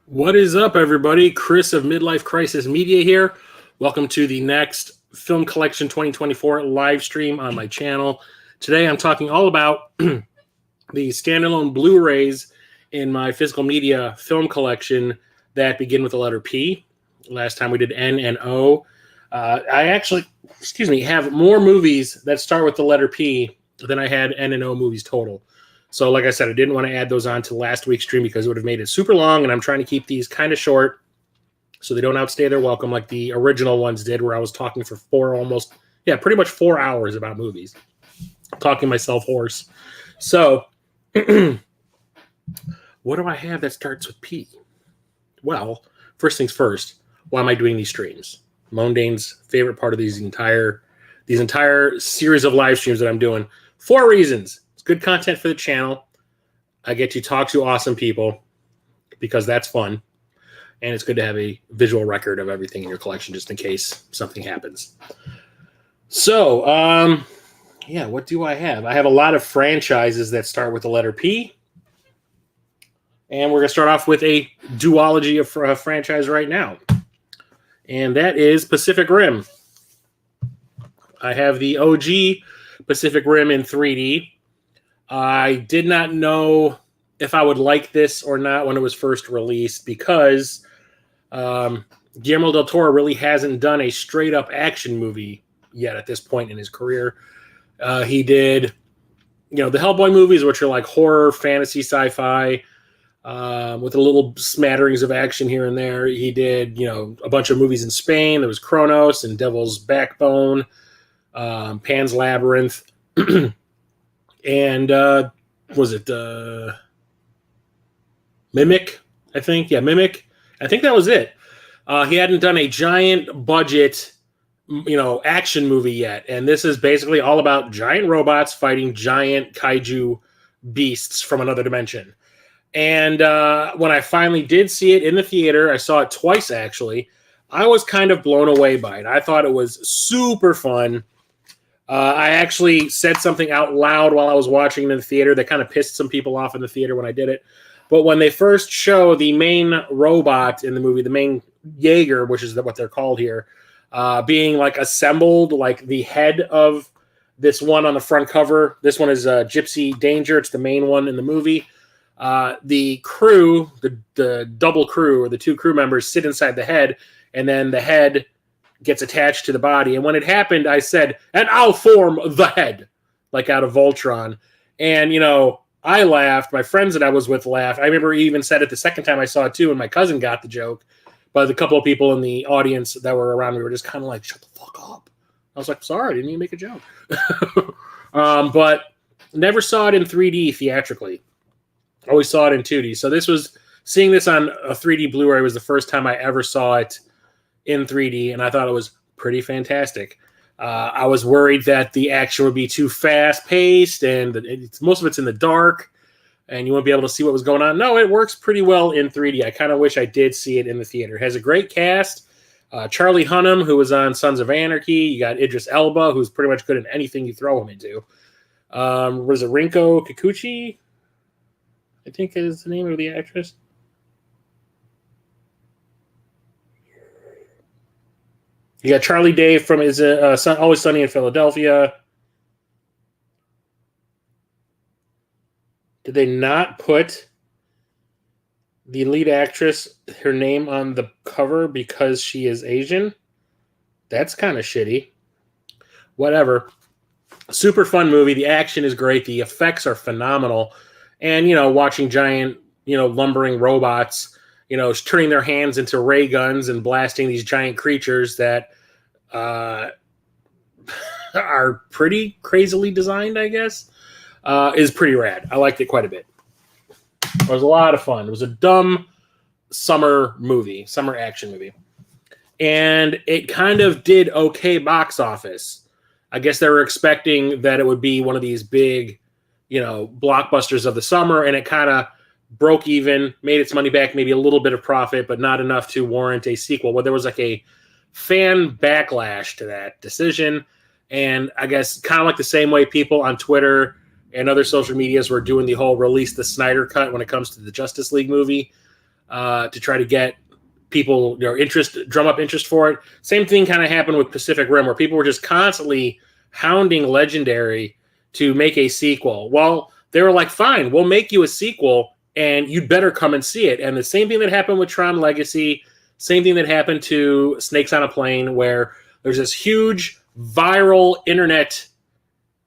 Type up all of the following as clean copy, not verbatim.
What is up, everybody? Chris of Midlife Crisis Media here. Welcome to the next Film Collection 2024 live stream on my channel. Today I'm talking all about the standalone Blu-Rays in my physical media film collection that begin with the letter P. Last time we did N and O. I actually, have more movies that start with the letter P than I had N and O movies total. So like I said, I didn't want to add those on to last week's stream because it would have made it super long, and I'm trying to keep these kind of short so they don't outstay their welcome like the original ones did, where I was talking for pretty much 4 hours about movies. Talking myself hoarse. So what do I have that starts with P? Well, first things first, why am I doing these streams? Mondane's favorite part of these entire series of live streams that I'm doing. 4 reasons. Good content for the channel. I get to talk to awesome people because that's fun. And it's good to have a visual record of everything in your collection just in case something happens. So, what do I have? I have a lot of franchises that start with the letter P. And we're going to start off with a duology of a franchise right now. And that is Pacific Rim. I have the OG Pacific Rim in 3D. I did not know if I would like this or not when it was first released because Guillermo del Toro really hasn't done a straight-up action movie yet at this point in his career. He did, the Hellboy movies, which are like horror, fantasy, sci-fi, with a little smatterings of action here and there. He did, a bunch of movies in Spain. There was Kronos and Devil's Backbone, Pan's Labyrinth. And was it Mimic? I think. Yeah, Mimic. I think that was it. He hadn't done a giant budget, action movie yet. And this is basically all about giant robots fighting giant kaiju beasts from another dimension. And when I finally did see it in the theater, I saw it twice actually, I was kind of blown away by it. I thought it was super fun. I actually said something out loud while I was watching it in the theater that kind of pissed some people off in the theater when I did it. But when they first show the main robot in the movie, the main Jaeger, which is what they're called here, being like assembled, like the head of this one on the front cover. This one is Gypsy Danger. It's the main one in the movie. The crew, the double crew or the two crew members sit inside the head, and then the head gets attached to the body. And when it happened, I said, and I'll form the head, like out of Voltron. And, you know, I laughed. My friends that I was with laughed. I remember he even said it the second time I saw it too, and my cousin got the joke. But a couple of people in the audience that were around me were just kind of like, shut the fuck up. I was like, sorry, I didn't even make a joke. But never saw it in 3D theatrically. Always saw it in 2D. So seeing this on a 3D Blu-ray was the first time I ever saw it in 3D, and I thought it was pretty fantastic. I was worried that the action would be too fast-paced, and most of it's in the dark, and you won't be able to see what was going on. No, it works pretty well in 3D. I kind of wish I did see it in the theater. It has a great cast. Charlie Hunnam, who was on Sons of Anarchy. You got Idris Elba, who's pretty much good in anything you throw him into. Was it Rinko Kikuchi? I think is the name of the actress. You got Charlie Day from his Always Sunny in Philadelphia. Did they not put the lead actress, her name on the cover because she is Asian? That's kind of shitty. Whatever. Super fun movie. The action is great. The effects are phenomenal. And, you know, watching giant, you know, lumbering robots, you know, turning their hands into ray guns and blasting these giant creatures that are pretty crazily designed, I guess, is pretty rad. I liked it quite a bit. It was a lot of fun. It was a dumb summer action movie. And it kind of did okay box office. I guess they were expecting that it would be one of these big, you know, blockbusters of the summer, and it kind of broke even, made its money back, maybe a little bit of profit, but not enough to warrant a sequel. Well, there was like a fan backlash to that decision, and I guess kind of like the same way people on Twitter and other social medias were doing the whole release the Snyder cut when it comes to the Justice League movie to try to get people, you know, drum up interest for it. Same thing kind of happened with Pacific Rim, where people were just constantly hounding Legendary to make a sequel. Well, they were like, fine, we'll make you a sequel, and you'd better come and see it. And the same thing that happened with Tron Legacy, same thing that happened to Snakes on a Plane, where there's this huge viral internet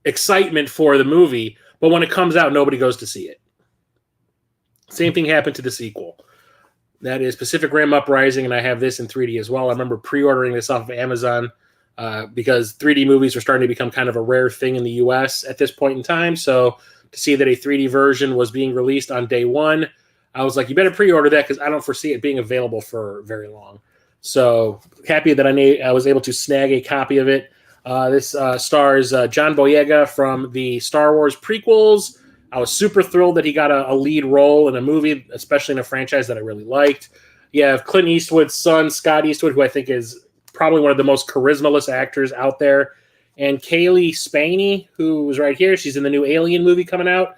excitement for the movie, but when it comes out, nobody goes to see it. Same thing happened to the sequel. That is Pacific Rim Uprising, and I have this in 3D as well. I remember pre-ordering this off of Amazon because 3D movies were starting to become kind of a rare thing in the US at this point in time. So to see that a 3D version was being released on day one, I was like, you better pre-order that because I don't foresee it being available for very long. So happy that I was able to snag a copy of it. This stars John Boyega from the Star Wars prequels. I was super thrilled that he got a lead role in a movie, especially in a franchise that I really liked. You have Clint Eastwood's son, Scott Eastwood, who I think is probably one of the most charismaless actors out there. And Kaylee Spaney, who was right here. She's in the new Alien movie coming out.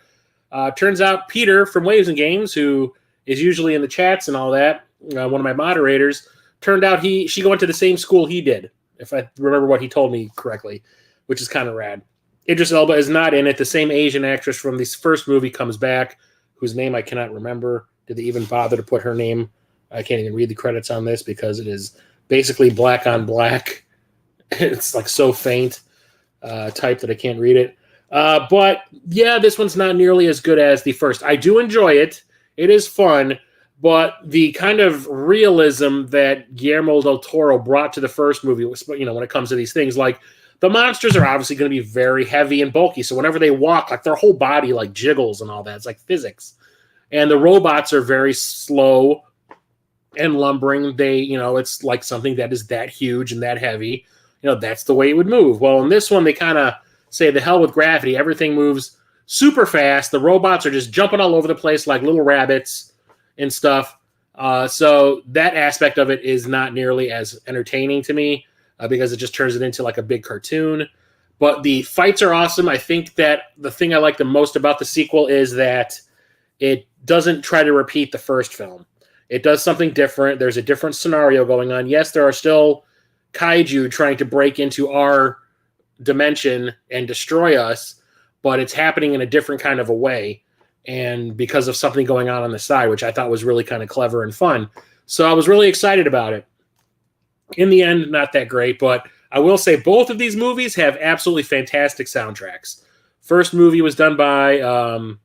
Turns out Peter from Waves and Games, who is usually in the chats and all that, one of my moderators, turned out she went to the same school he did, if I remember what he told me correctly, which is kind of rad. Idris Elba is not in it. The same Asian actress from this first movie comes back, whose name I cannot remember. Did they even bother to put her name? I can't even read the credits on this because it is basically black on black. It's like so faint type that I can't read it. But yeah, this one's not nearly as good as the first. I do enjoy it. It is fun. But the kind of realism that Guillermo del Toro brought to the first movie, you know, when it comes to these things, like the monsters are obviously going to be very heavy and bulky. So whenever they walk, like their whole body like jiggles and all that. It's like physics. And the robots are very slow and lumbering. They, you know, it's like something that is that huge and that heavy. You know, that's the way it would move. Well, in this one, they kind of say the hell with gravity. Everything moves super fast. The robots are just jumping all over the place like little rabbits and stuff. So that aspect of it is not nearly as entertaining to me because it just turns it into like a big cartoon. But the fights are awesome. I think that the thing I like the most about the sequel is that it doesn't try to repeat the first film. It does something different. There's a different scenario going on. Yes, there are still kaiju trying to break into our dimension and destroy us, but it's happening in a different kind of a way, and because of something going on the side, which I thought was really kind of clever and fun. So I was really excited about it. In the end, not that great, but I will say both of these movies have absolutely fantastic soundtracks. First movie was done by, oh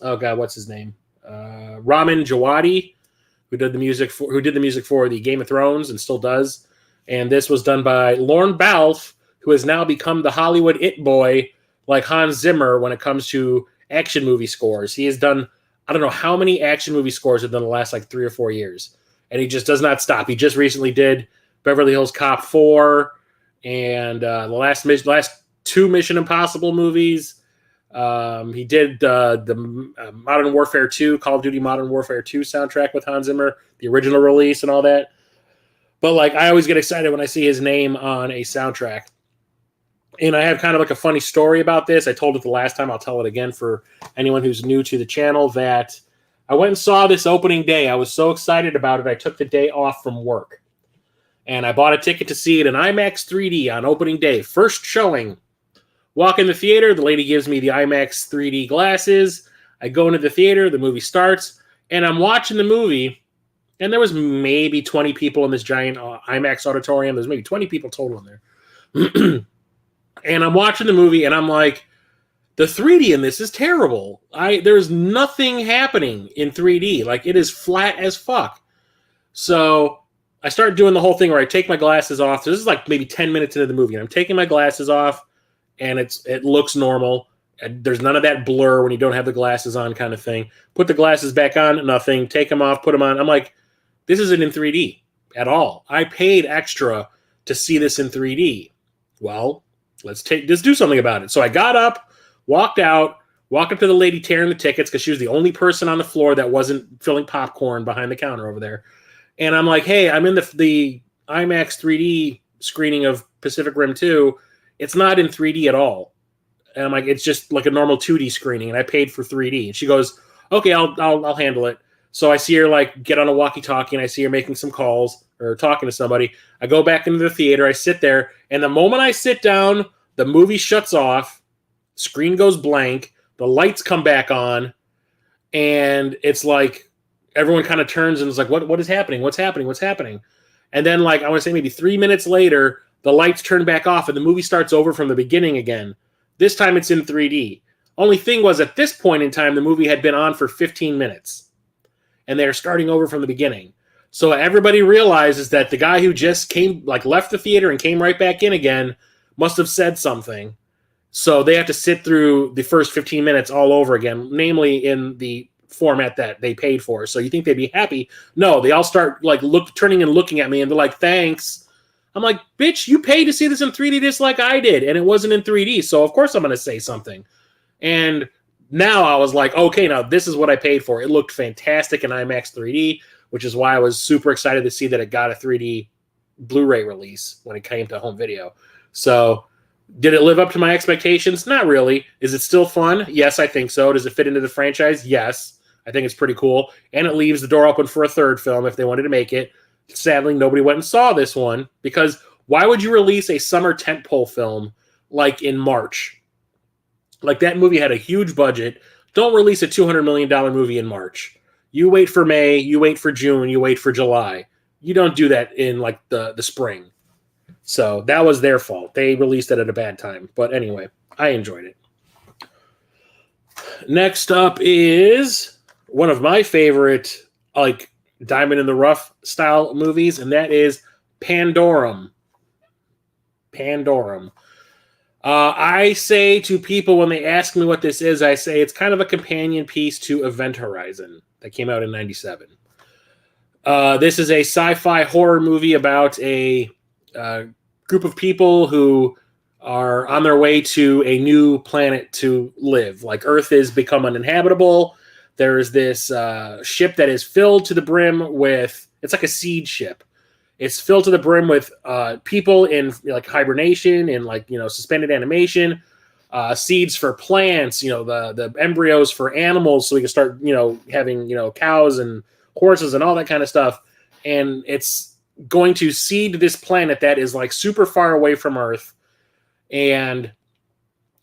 God, what's his name? Ramin Djawadi, who did the music for the Game of Thrones and still does. And this was done by Lorne Balfe, who has now become the Hollywood it boy, like Hans Zimmer when it comes to action movie scores. He has done, I don't know how many action movie scores have done the last like 3 or 4 years. And he just does not stop. He just recently did Beverly Hills Cop 4 and the last 2 Mission Impossible movies. He did the Modern Warfare 2, Call of Duty Modern Warfare 2 soundtrack with Hans Zimmer, the original release and all that. But like, I always get excited when I see his name on a soundtrack. And I have kind of like a funny story about this. I told it the last time. I'll tell it again for anyone who's new to the channel, that I went and saw this opening day. I was so excited about it. I took the day off from work. And I bought a ticket to see it in IMAX 3D on opening day. First showing. Walk in the theater. The lady gives me the IMAX 3D glasses. I go into the theater. The movie starts. And I'm watching the movie. And there was maybe 20 people in this giant IMAX auditorium. There's maybe 20 people total in there. And I'm watching the movie. And I'm like, the 3D in this is terrible. There's nothing happening in 3D. Like, it is flat as fuck. So I start doing the whole thing where I take my glasses off. So this is like maybe 10 minutes into the movie, and I'm taking my glasses off, and it looks normal. There's none of that blur when you don't have the glasses on kind of thing. Put the glasses back on, nothing. Take them off, put them on. I'm like, this isn't in 3D at all. I paid extra to see this in 3D. Well, let's do something about it. So I got up, walked up to the lady tearing the tickets because she was the only person on the floor that wasn't filling popcorn behind the counter over there. And I'm like, hey, I'm in the IMAX 3D screening of Pacific Rim 2. It's not in 3D at all. And I'm like, it's just like a normal 2D screening, and I paid for 3D. And she goes, okay, I'll handle it. So I see her like get on a walkie-talkie, and I see her making some calls or talking to somebody. I go back into the theater. I sit there, and the moment I sit down, the movie shuts off, screen goes blank, the lights come back on, and it's like everyone kind of turns and is like, what is happening? What's happening? What's happening? And then, like, I want to say maybe 3 minutes later, the lights turn back off and the movie starts over from the beginning again. This time it's in 3D. Only thing was, at this point in time, the movie had been on for 15 minutes. And they're starting over from the beginning. So everybody realizes that the guy who just left the theater and came right back in again must have said something. So they have to sit through the first 15 minutes all over again, namely in the format that they paid for. So you think they'd be happy? No, they all start turning and looking at me, and they're like, thanks. I'm like, bitch, you paid to see this in 3D just like I did, and it wasn't in 3D, so of course I'm going to say something. And now I was like, okay, now this is what I paid for. It looked fantastic in IMAX 3D, which is why I was super excited to see that it got a 3D Blu-ray release when it came to home video. So did it live up to my expectations? Not really. Is it still fun? Yes, I think so. Does it fit into the franchise? Yes. I think it's pretty cool. And it leaves the door open for a third film if they wanted to make it. Sadly, nobody went and saw this one, because why would you release a summer tentpole film like in March? Like, that movie had a huge budget. Don't release a $200 million movie in March. You wait for May, you wait for June, you wait for July. You don't do that in like the spring. So that was their fault. They released it at a bad time. But anyway, I enjoyed it. Next up is one of my favorite, like, Diamond in the Rough style movies, and that is Pandorum. I say to people when they ask me what this is, I say it's kind of a companion piece to Event Horizon that came out in 97. This is a sci-fi horror movie about a group of people who are on their way to a new planet to live. Like, Earth has become uninhabitable. There's this ship that is filled to the brim with, it's like a seed ship. It's filled to the brim with people in like hibernation and like, suspended animation, seeds for plants, the embryos for animals, so we can start, having, cows and horses and all that kind of stuff. And it's going to seed this planet that is like super far away from Earth and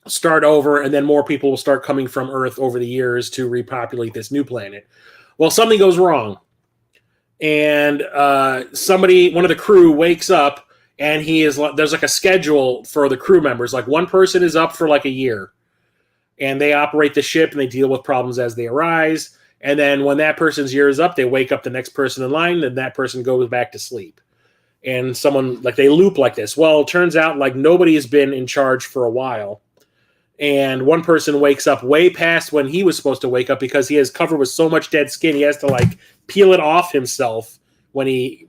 start over. And then more people will start coming from Earth over the years to repopulate this new planet. Well, something goes wrong. And one of the crew wakes up, and there's like a schedule for the crew members. Like one person is up for like a year, and they operate the ship and they deal with problems as they arise. And then when that person's year is up, they wake up the next person in line, and that person goes back to sleep. And they loop like this. Well, it turns out like nobody has been in charge for a while. And one person wakes up way past when he was supposed to wake up because he is covered with so much dead skin. He has to like peel it off himself when he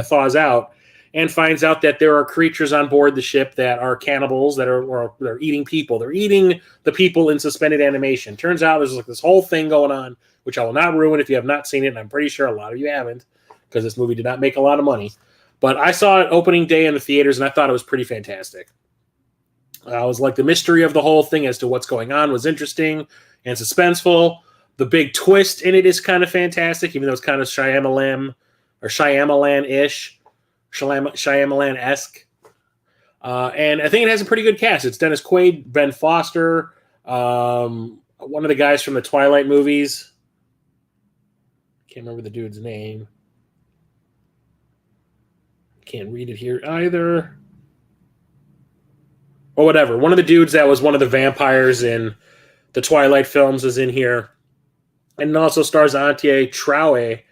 thaws out, and finds out that there are creatures on board the ship that are cannibals they're eating people. They're eating the people in suspended animation. Turns out there's like this whole thing going on, which I will not ruin if you have not seen it. And I'm pretty sure a lot of you haven't, because this movie did not make a lot of money. But I saw it opening day in the theaters, and I thought it was pretty fantastic. I was like, the mystery of the whole thing as to what's going on was interesting and suspenseful. The big twist in it is kind of fantastic, even though it's kind of Shyamalan-ish, Shyamalan-esque. And I think it has a pretty good cast. It's Dennis Quaid, Ben Foster, one of the guys from the Twilight movies. Can't remember the dude's name. Can't read it here either. Or whatever. One of the dudes that was one of the vampires in the Twilight films is in here. And it also stars Antje Traue,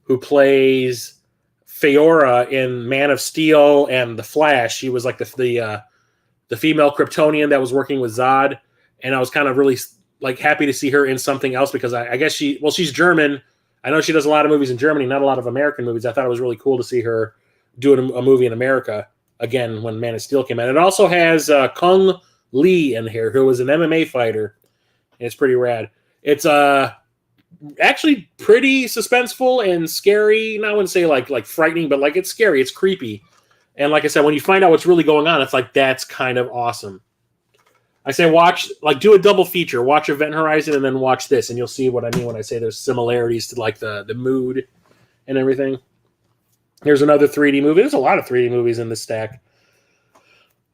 who plays Feora in Man of Steel and The Flash. She was like the female Kryptonian that was working with Zod. And I was kind of really like happy to see her in something else, because I guess she's German. I know she does a lot of movies in Germany, not a lot of American movies. I thought it was really cool to see her doing a movie in America again when Man of Steel came out. It also has Kung Lee in here, who was an MMA fighter. And it's pretty rad. It's actually pretty suspenseful and scary. I wouldn't say like frightening, but like it's scary. It's creepy. And like I said, when you find out what's really going on, it's like, that's kind of awesome. I say do a double feature. Watch Event Horizon and then watch this, and you'll see what I mean when I say there's similarities to like the mood and everything. Here's another 3D movie. There's a lot of 3D movies in this stack.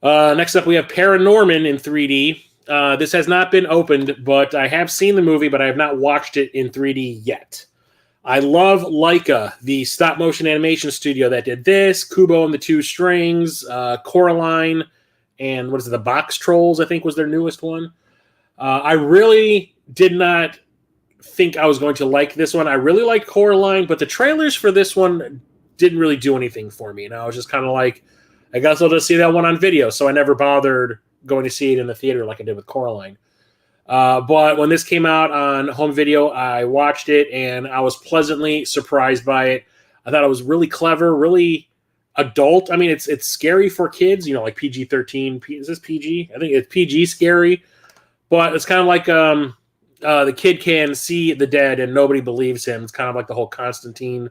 Next up, we have Paranorman in 3D. This has not been opened, but I have seen the movie, but I have not watched it in 3D yet. I love Laika, the stop-motion animation studio that did this, Kubo and the Two Strings, Coraline, and the Box Trolls, I think was their newest one. I really did not think I was going to like this one. I really liked Coraline, but the trailers for this one didn't really do anything for me. And I was just kind of like, I guess I'll just see that one on video. So I never bothered going to see it in the theater like I did with Coraline. But when this came out on home video, I watched it and I was pleasantly surprised by it. I thought it was really clever, really adult. I mean, it's scary for kids, like PG-13. Is this PG? I think it's PG scary. But it's kind of like the kid can see the dead and nobody believes him. It's kind of like the whole Constantine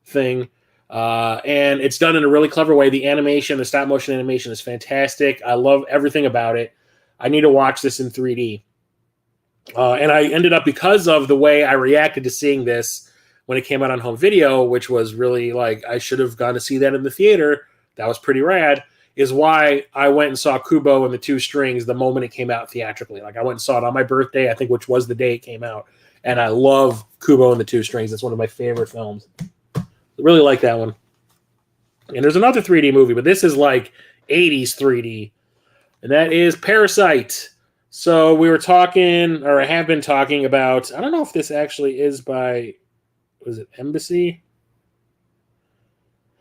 thing. And it's done in a really clever way. The animation, the stop motion animation is fantastic. I love everything about it. I need to watch this in 3D. And I ended up, because of the way I reacted to seeing this when it came out on home video, which was really like, I should have gone to see that in the theater. That was pretty rad, is why I went and saw Kubo and the Two Strings the moment it came out theatrically. Like I went and saw it on my birthday, I think, which was the day it came out. And I love Kubo and the Two Strings. It's one of my favorite films. I really like that one. And there's another 3D movie, but this is like 80s 3D. And that is Parasite. So we were talking, or I have been talking about, I don't know if this actually is by, was it Embassy?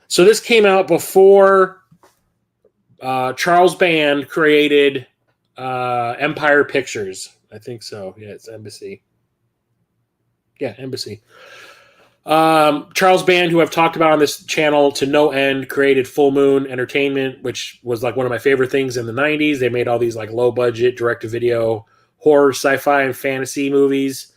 So this came out before Charles Band created Empire Pictures. I think so. Yeah, it's Embassy. Yeah, Embassy. Charles Band, who I've talked about on this channel to no end, created Full Moon Entertainment, which was like one of my favorite things in the 90s. They made all these like low budget direct-to-video horror, sci-fi, and fantasy movies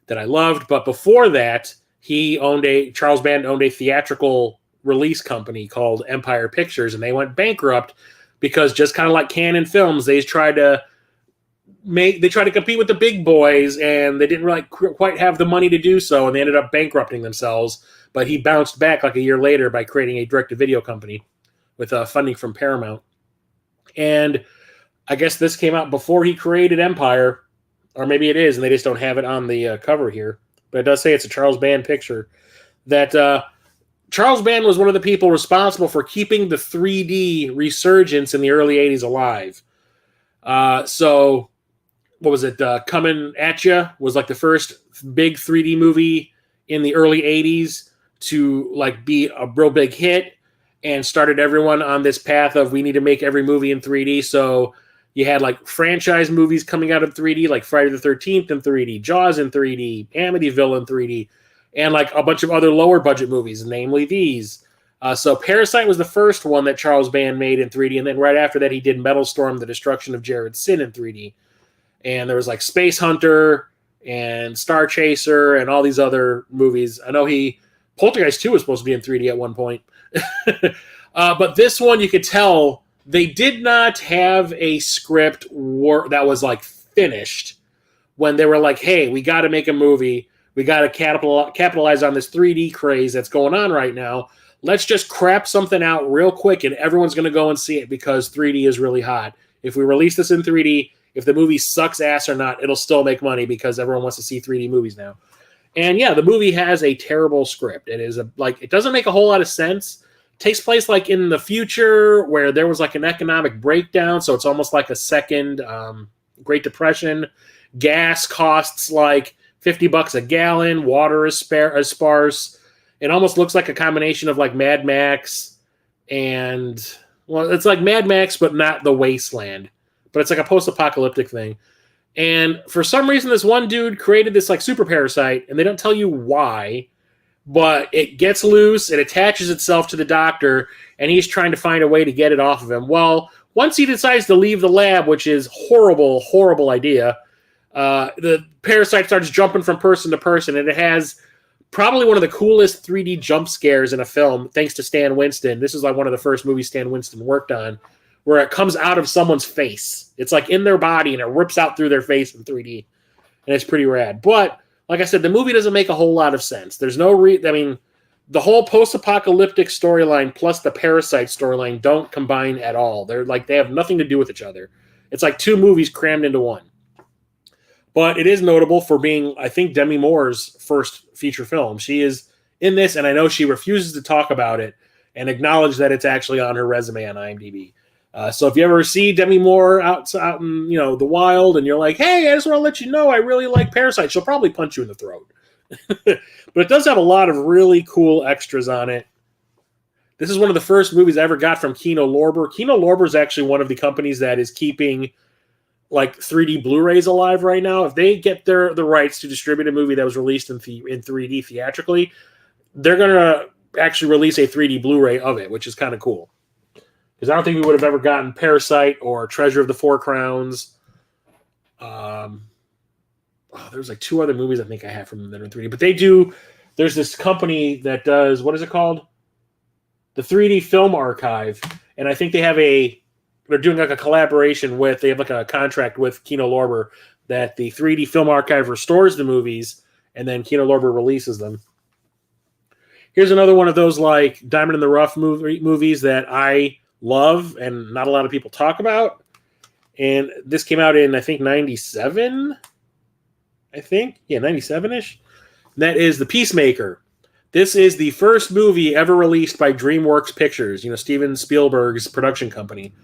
that I loved. But before that, Charles Band owned a theatrical release company called Empire Pictures, and they went bankrupt because, just kind of like Canon Films, they tried to compete with the big boys, and they didn't really quite have the money to do so, and they ended up bankrupting themselves. But he bounced back like a year later by creating a direct-to-video company with funding from Paramount. And I guess this came out before he created Empire, or maybe it is, and they just don't have it on the cover here. But it does say it's a Charles Band picture. That Charles Band was one of the people responsible for keeping the 3D resurgence in the early 80s alive. So, what was it? Coming At Ya was like the first big 3D movie in the early 80s to like be a real big hit, and started everyone on this path of we need to make every movie in 3D. So you had like franchise movies coming out of 3D, like Friday the 13th in 3D, Jaws in 3D, Amityville in 3D, and like a bunch of other lower budget movies, namely these. So Parasite was the first one that Charles Band made in 3D, and then right after that he did Metal Storm, The Destruction of Jared Sin in 3D. And there was like Space Hunter and Star Chaser and all these other movies. I know Poltergeist 2 was supposed to be in 3D at one point. But this one, you could tell they did not have a script that was like finished when they were like, hey, we got to make a movie. We got to capitalize on this 3D craze that's going on right now. Let's just crap something out real quick, and everyone's going to go and see it because 3D is really hot. If we release this in 3D, if the movie sucks ass or not, it'll still make money because everyone wants to see 3D movies now. And yeah, the movie has a terrible script. It is it doesn't make a whole lot of sense. It takes place like in the future where there was like an economic breakdown, so it's almost like a second Great Depression. Gas costs like $50 a gallon. Water is sparse. It almost looks like a combination of like Mad Max and, well, it's like Mad Max, but not The Wasteland. But it's like a post-apocalyptic thing. And for some reason, this one dude created this like super parasite, and they don't tell you why, but it gets loose, it attaches itself to the doctor, and he's trying to find a way to get it off of him. Well, once he decides to leave the lab, which is horrible, horrible idea, the parasite starts jumping from person to person, and it has probably one of the coolest 3D jump scares in a film, thanks to Stan Winston. This is like one of the first movies Stan Winston worked on, where it comes out of someone's face. It's like in their body, and it rips out through their face in 3D. And it's pretty rad. But, like I said, the movie doesn't make a whole lot of sense. There's no the whole post-apocalyptic storyline plus the Parasite storyline don't combine at all. They have nothing to do with each other. It's like two movies crammed into one. But it is notable for being, I think, Demi Moore's first feature film. She is in this, and I know she refuses to talk about it and acknowledge that it's actually on her resume on IMDb. So if you ever see Demi Moore out in the wild, and you're like, hey, I just want to let you know I really like Parasite, she'll probably punch you in the throat. But it does have a lot of really cool extras on it. This is one of the first movies I ever got from Kino Lorber. Kino Lorber is actually one of the companies that is keeping like 3D Blu-rays alive right now. If they get the rights to distribute a movie that was released in 3D theatrically, they're going to actually release a 3D Blu-ray of it, which is kind of cool. Because I don't think we would have ever gotten Parasite or Treasure of the Four Crowns. There's like two other movies I think I have from them that are in 3D. But there's this company that does, what is it called? The 3D Film Archive. And I think they're doing like a collaboration they have like a contract with Kino Lorber that the 3D Film Archive restores the movies and then Kino Lorber releases them. Here's another one of those like Diamond in the Rough movies that I love and not a lot of people talk about. And this came out in, I think, 97. I think. Yeah, 97-ish. That is The Peacemaker. This is the first movie ever released by DreamWorks Pictures, Steven Spielberg's production company.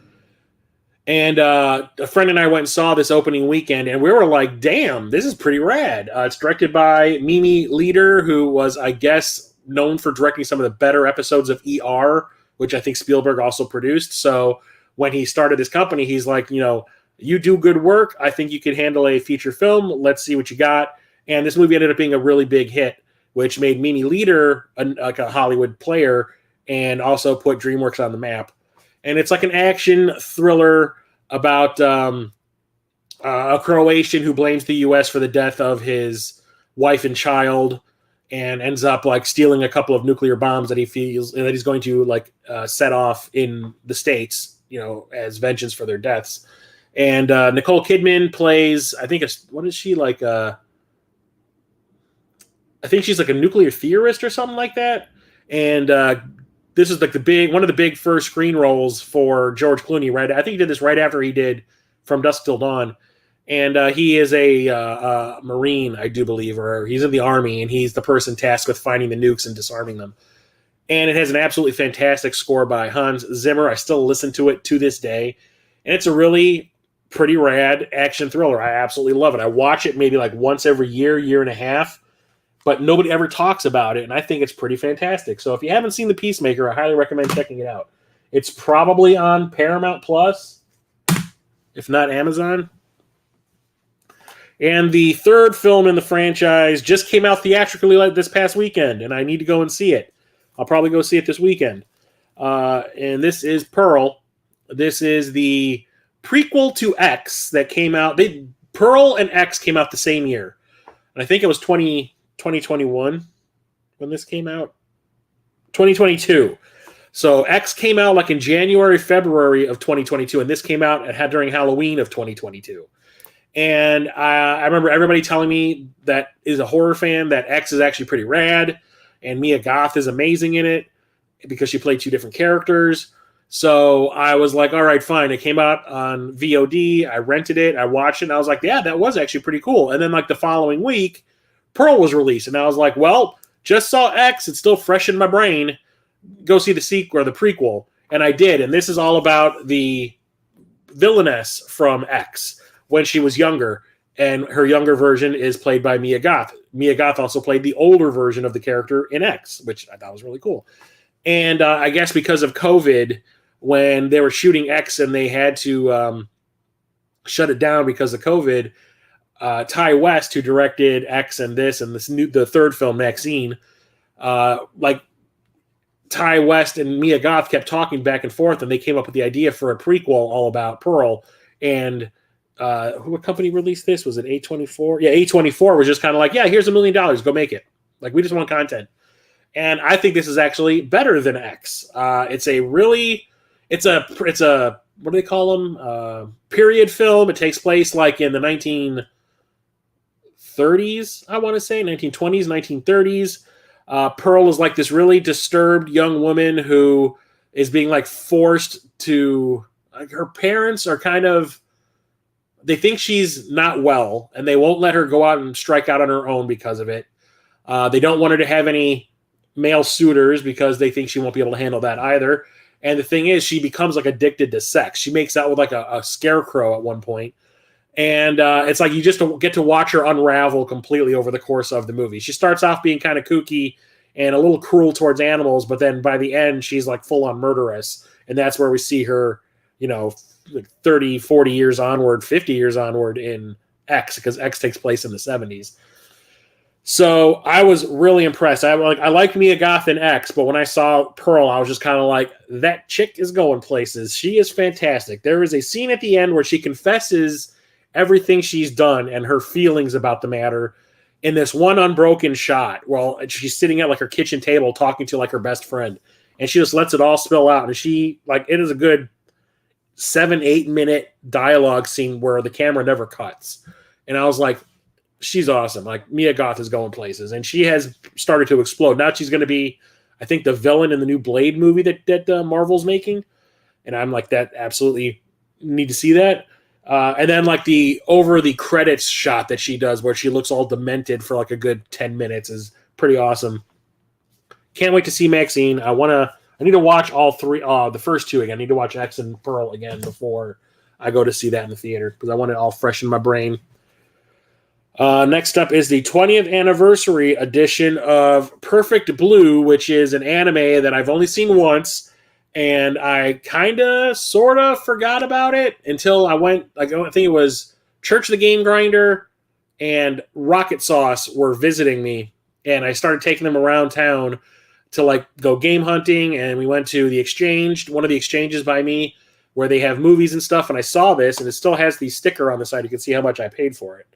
And a friend and I went and saw this opening weekend, and we were like, damn, this is pretty rad. It's directed by Mimi Leder, who was, I guess, known for directing some of the better episodes of ER, which I think Spielberg also produced. So when he started this company, he's like, you do good work. I think you could handle a feature film. Let's see what you got. And this movie ended up being a really big hit, which made Mimi Leder like a Hollywood player and also put DreamWorks on the map. And it's like an action thriller about a Croatian who blames the U.S. for the death of his wife and child. and ends up like stealing a couple of nuclear bombs that he feels that he's going to like set off in the States, as vengeance for their deaths. And Nicole Kidman plays, I think what is she like? I think she's like a nuclear theorist or something like that. And this is like one of the big first screen roles for George Clooney, right? I think he did this right after he did From Dusk Till Dawn. And he is a Marine, I do believe, or he's in the Army, and he's the person tasked with finding the nukes and disarming them. And it has an absolutely fantastic score by Hans Zimmer. I still listen to it to this day. And it's a really pretty rad action thriller. I absolutely love it. I watch it maybe like once every year and a half, but nobody ever talks about it, and I think it's pretty fantastic. So if you haven't seen The Peacemaker, I highly recommend checking it out. It's probably on Paramount Plus, if not Amazon. And the third film in the franchise just came out theatrically this past weekend, and I need to go and see it. I'll probably go see it this weekend. And this is Pearl. This is the prequel to X that came out. Pearl and X came out the same year. And I think it was 2021 when this came out. 2022. So X came out like in January, February of 2022, and this came out during Halloween of 2022. And I remember everybody telling me that is a horror fan that X is actually pretty rad, and Mia Goth is amazing in it because she played two different characters. So I was like, all right, fine. It came out on VOD. I rented it. I watched it, and I was like, yeah, that was actually pretty cool. And then like the following week, Pearl was released, and I was like, well, just saw X. It's still fresh in my brain. Go see the sequel or the prequel. And I did. And this is all about the villainess from X when she was younger, and her younger version is played by Mia Goth. Mia Goth also played the older version of the character in X, which I thought was really cool. And I guess because of COVID, when they were shooting X and they had to shut it down because of COVID, Ty West, who directed X and the third film, Maxine, like Ty West and Mia Goth kept talking back and forth, and they came up with the idea for a prequel all about Pearl. And what company released this? Was it A24? Yeah, A24 was just kind of like, yeah, here's $1 million, go make it. Like, we just want content. And I think this is actually better than X. It's a what do they call them? Period film. It takes place like in the 1930s, I want to say, 1920s, 1930s. Pearl is like this really disturbed young woman who is being like forced to, like, her parents are kind of, they think she's not well, and they won't let her go out and strike out on her own because of it. They don't want her to have any male suitors because they think she won't be able to handle that either. And the thing is, she becomes like addicted to sex. She makes out with like a scarecrow at one point. And it's like you just get to watch her unravel completely over the course of the movie. She starts off being kind of kooky and a little cruel towards animals, but then by the end, she's like full on murderous. And that's where we see her, like 30, 40 years onward, 50 years onward in X, because X takes place in the 70s. So I was really impressed. I liked Mia Goth in X, but when I saw Pearl, I was just kind of like, that chick is going places. She is fantastic. There is a scene at the end where she confesses everything she's done and her feelings about the matter in this one unbroken shot while she's sitting at like her kitchen table talking to like her best friend, and she just lets it all spill out. And she, like, it is a good 7-8 minute dialogue scene where the camera never cuts. And I was like, she's awesome. Like, Mia Goth is going places, and she has started to explode. Now she's going to be, I think, the villain in the new Blade movie that Marvel's making. And I'm like, that absolutely need to see that. And then like the over the credits shot that she does where she looks all demented for like a good 10 minutes is pretty awesome. Can't wait to see Maxine. I need to watch all three, the first two again. I need to watch X and Pearl again before I go to see that in the theater because I want it all fresh in my brain. Next up is the 20th anniversary edition of Perfect Blue, which is an anime that I've only seen once. And I kind of, sort of forgot about it until I went, like, I think it was Church of the Game Grinder and Rocket Sauce were visiting me. And I started taking them around town to, like, go game hunting. And we went to the Exchange, one of the exchanges by me, where they have movies and stuff. And I saw this, and it still has the sticker on the side. You can see how much I paid for it.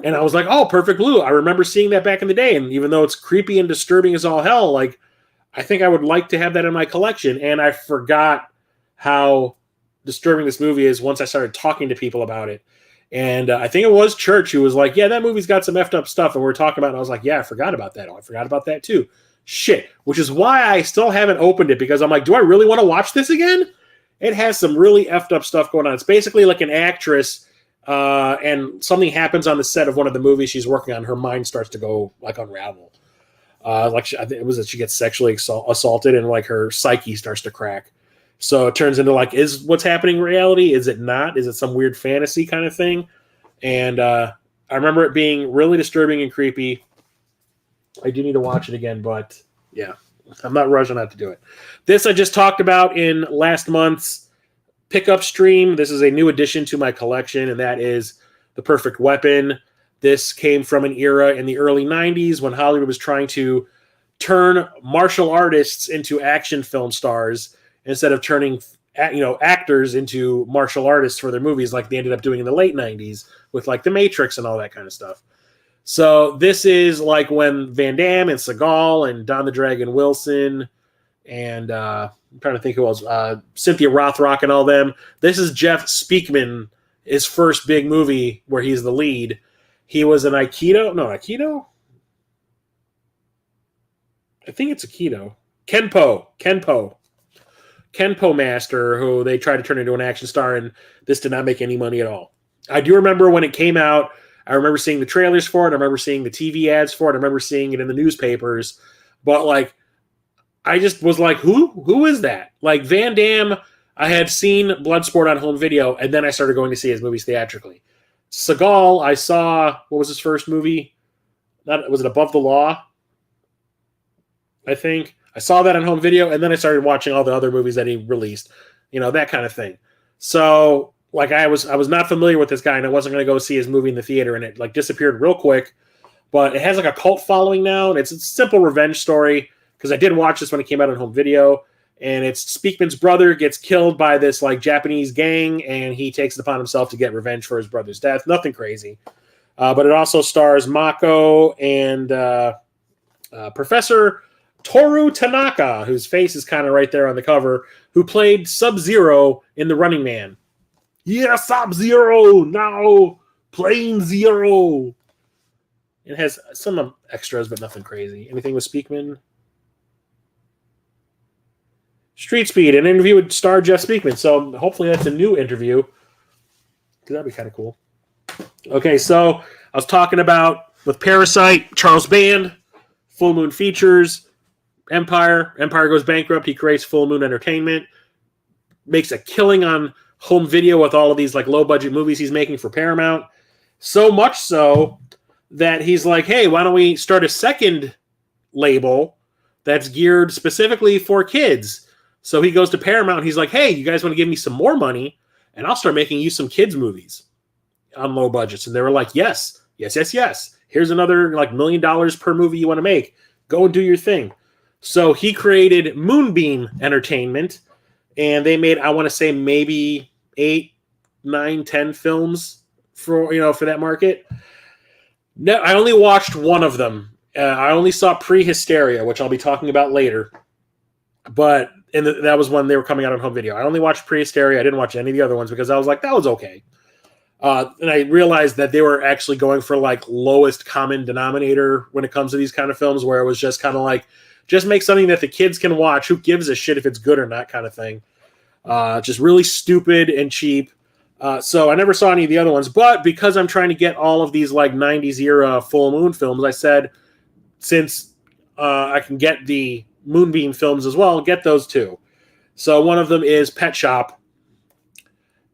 And I was like, oh, Perfect Blue. I remember seeing that back in the day. And even though it's creepy and disturbing as all hell, like, I think I would like to have that in my collection. And I forgot how disturbing this movie is once I started talking to people about it. And I think it was Church who was like, yeah, that movie's got some effed up stuff. And we are talking about it. And I was like, yeah, I forgot about that. Oh, I forgot about that too. Shit. Which is why I still haven't opened it, because I'm like, do I really want to watch this again? It has some really effed up stuff going on. It's basically like an actress, and something happens on the set of one of the movies she's working on. Her mind starts to go like unravel. I think it was that she gets sexually assaulted, and like her psyche starts to crack. So it turns into like, is what's happening reality? Is it not? Is it some weird fantasy kind of thing? And I remember it being really disturbing and creepy. I do need to watch it again, but yeah, I'm not rushing out to do it. This I just talked about in last month's pickup stream. This is a new addition to my collection, and that is The Perfect Weapon. This came from an era in the early 90s when Hollywood was trying to turn martial artists into action film stars instead of turning actors into martial artists for their movies like they ended up doing in the late 90s with like The Matrix and all that kind of stuff. So this is like when Van Damme and Seagal and Don the Dragon Wilson and I'm trying to think who else, Cynthia Rothrock and all them. This is Jeff Speakman, his first big movie where he's the lead. He was an Aikido? I think it's Aikido. Kenpo master who they tried to turn into an action star, and this did not make any money at all. I do remember when it came out, I remember seeing the trailers for it. I remember seeing the TV ads for it. I remember seeing it in the newspapers. But, like, I just was like, who is that? Like, Van Damme, I had seen Bloodsport on home video, and then I started going to see his movies theatrically. Seagal, I saw, what was his first movie? Was it Above the Law? I think. I saw that on home video, and then I started watching all the other movies that he released. That kind of thing. So, like, I was not familiar with this guy, and I wasn't going to go see his movie in the theater, and it, like, disappeared real quick. But it has, like, a cult following now, and it's a simple revenge story, because I did watch this when it came out on home video, and it's Speakman's brother gets killed by this, like, Japanese gang, and he takes it upon himself to get revenge for his brother's death. Nothing crazy. But it also stars Mako and Professor Toru Tanaka, whose face is kind of right there on the cover, who played Sub-Zero in The Running Man. Yeah, Sub-Zero, now Plane Zero. It has some extras, but nothing crazy. Anything with Speakman? Street Speed, an interview with star Jeff Speakman. So hopefully that's a new interview, because that'd be kind of cool. Okay, so I was talking about with Parasite, Charles Band, Full Moon Features, Empire goes bankrupt. He creates Full Moon Entertainment, makes a killing on home video with all of these like low budget movies he's making for Paramount. So much so that he's like, hey, why don't we start a second label that's geared specifically for kids? So he goes to Paramount and he's like, hey, you guys want to give me some more money and I'll start making you some kids movies on low budgets. And they were like, yes. Here's another like $1 million per movie you want to make. Go and do your thing. So he created Moonbeam Entertainment, and they made, I want to say, maybe 8, 9, 10 films for that market. No, I only watched one of them. I only saw Pre-Hysteria, which I'll be talking about later. But that was when they were coming out on home video. I only watched Pre-Hysteria. I didn't watch any of the other ones because I was like, that was okay. And I realized that they were actually going for like lowest common denominator when it comes to these kind of films, where it was just kind of like, just make something that the kids can watch. Who gives a shit if it's good or not, kind of thing. Just really stupid and cheap. So I never saw any of the other ones. But because I'm trying to get all of these like 90s era Full Moon films, I said, since I can get the Moonbeam films as well, get those too. So one of them is Pet Shop.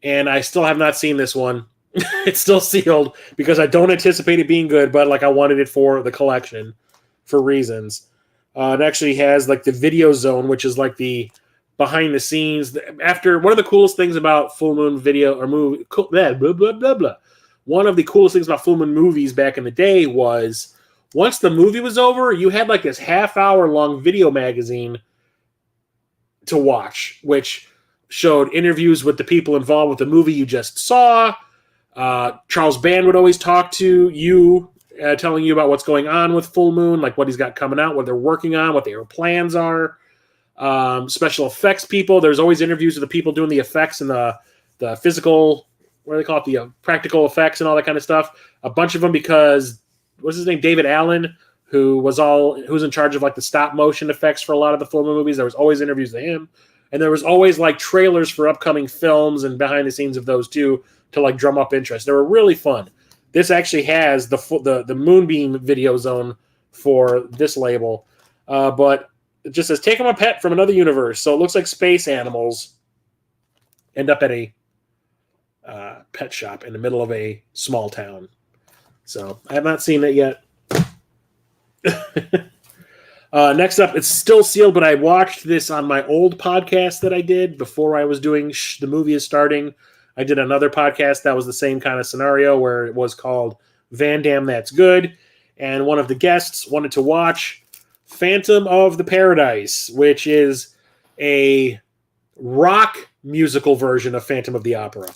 And I still have not seen this one. It's still sealed because I don't anticipate it being good, but like I wanted it for the collection for reasons. It actually has like the video zone, which is like the behind the scenes. After one of the coolest things about Full Moon video or movie, blah, blah, blah, blah, blah. One of the coolest things about Full Moon movies back in the day was once the movie was over, you had like this half-hour long video magazine to watch, which showed interviews with the people involved with the movie you just saw. Charles Band would always talk to you, telling you about what's going on with Full Moon, like what he's got coming out, what they're working on, what their plans are. Special effects people. There's always interviews with the people doing the effects and the physical, what do they call it, the practical effects and all that kind of stuff. A bunch of them because, what's his name, David Allen, who was in charge of like the stop motion effects for a lot of the Full Moon movies. There was always interviews with him, and there was always like trailers for upcoming films and behind the scenes of those too to like drum up interest. They were really fun. This actually has the Moonbeam video zone for this label, but it just says, take him a pet from another universe. So it looks like space animals end up at a pet shop in the middle of a small town. So I have not seen it yet. Next up, it's still sealed, but I watched this on my old podcast that I did before I was doing The Movie is Starting. I did another podcast that was the same kind of scenario where it was called Van Damme That's Good. And one of the guests wanted to watch Phantom of the Paradise, which is a rock musical version of Phantom of the Opera.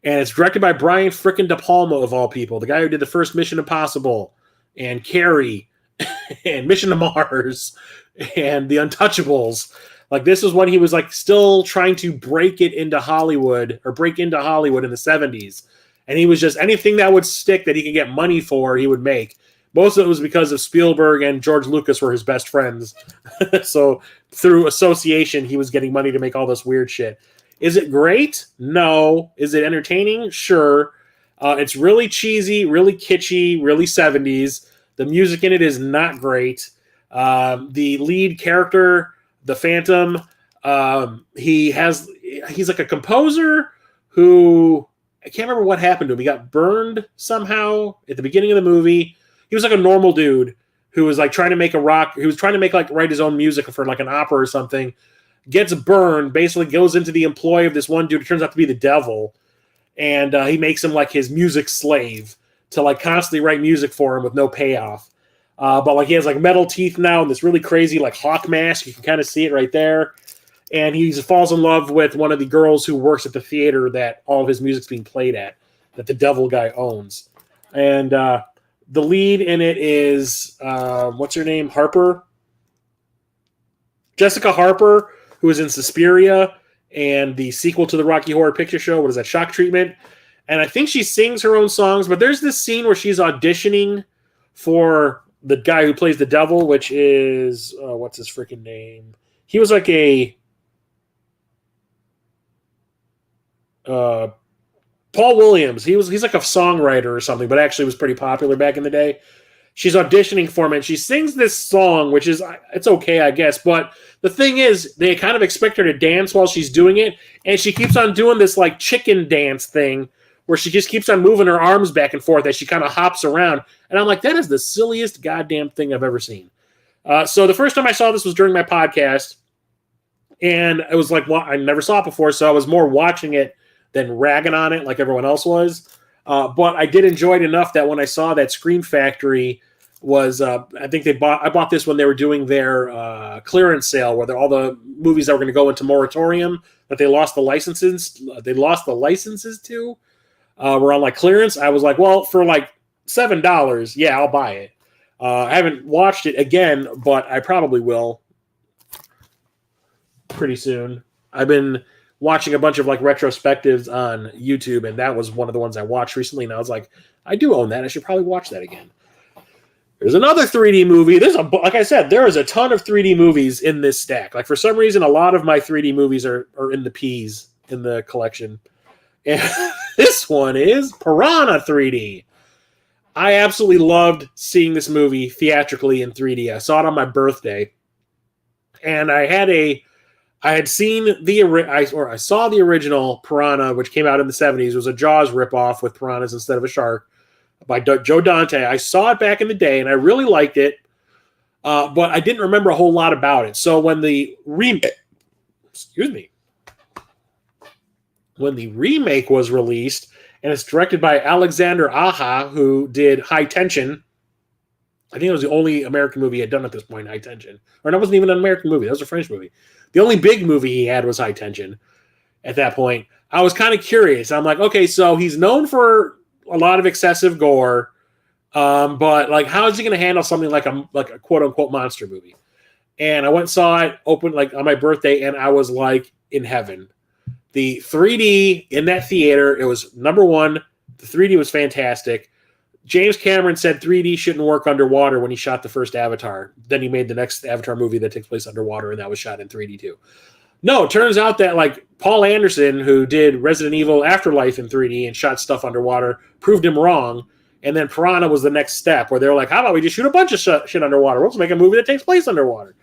And it's directed by Brian frickin' De Palma, of all people, the guy who did the first Mission Impossible and Carrie and Mission to Mars and The Untouchables. Like, this was when he was like still trying to break into Hollywood in the 70s. And he was just, anything that would stick that he could get money for, he would make. Most of it was because of Spielberg and George Lucas were his best friends. So through association, he was getting money to make all this weird shit. Is it great? No. Is it entertaining? Sure. It's really cheesy, really kitschy, really 70s. The music in it is not great. The lead character, the Phantom, he's like a composer who, I can't remember what happened to him. He got burned somehow at the beginning of the movie. He was like a normal dude who was like trying to make write his own music for like an opera or something, gets burned, basically goes into the employ of this one dude who turns out to be the devil. And he makes him like his music slave to like constantly write music for him with no payoff. But like he has like metal teeth now and this really crazy like hawk mask. You can kind of see it right there. And he falls in love with one of the girls who works at the theater that all of his music's being played at, that the devil guy owns. And the lead in it is, what's her name? Harper? Jessica Harper, who is in Suspiria and the sequel to the Rocky Horror Picture Show. What is that? Shock Treatment. And I think she sings her own songs, but there's this scene where she's auditioning for the guy who plays the devil, which is, what's his freaking name? He was like a Paul Williams. He's like a songwriter or something, but actually was pretty popular back in the day. She's auditioning for him, and she sings this song, which is, it's okay, I guess. But the thing is, they kind of expect her to dance while she's doing it, and she keeps on doing this like chicken dance thing where she just keeps on moving her arms back and forth as she kind of hops around. And I'm like, that is the silliest goddamn thing I've ever seen. So the first time I saw this was during my podcast, and it was like, well, I never saw it before, so I was more watching it than ragging on it like everyone else was. But I did enjoy it enough that when I saw that Scream Factory was, I think I bought this when they were doing their clearance sale where all the movies that were going to go into moratorium that they lost the licenses to were on like clearance. I was like, well, for like $7, yeah, I'll buy it. I haven't watched it again, but I probably will pretty soon. I've been watching a bunch of like retrospectives on YouTube, and that was one of the ones I watched recently, and I was like, I do own that. I should probably watch that again. There's another 3D movie. Like I said, there is a ton of 3D movies in this stack. Like for some reason, a lot of my 3D movies are in the P's in the collection. And this one is Piranha 3D. I absolutely loved seeing this movie theatrically in 3D. I saw it on my birthday, and I saw the original Piranha, which came out in the 70s. It was a Jaws ripoff with piranhas instead of a shark by Joe Dante. I saw it back in the day, and I really liked it, but I didn't remember a whole lot about it. So when the remake was released, and it's directed by Alexander Aja, who did High Tension. I think it was the only American movie he had done at this point, High Tension. Or that wasn't even an American movie. That was a French movie. The only big movie he had was High Tension. at that point. I was kind of curious. I'm like, okay, so he's known for a lot of excessive gore, but like, how is he going to handle something like a quote unquote monster movie? And I went and saw it open like on my birthday, and I was like in heaven. The 3D in that theater, it was number one. The 3D was fantastic. James Cameron said 3D shouldn't work underwater when he shot the first Avatar. Then he made the next Avatar movie that takes place underwater, and that was shot in 3D too. No, it turns out that like Paul Anderson, who did Resident Evil Afterlife in 3D and shot stuff underwater, proved him wrong. And then Piranha was the next step, where they were like, how about we just shoot a bunch of shit underwater? Let's make a movie that takes place underwater.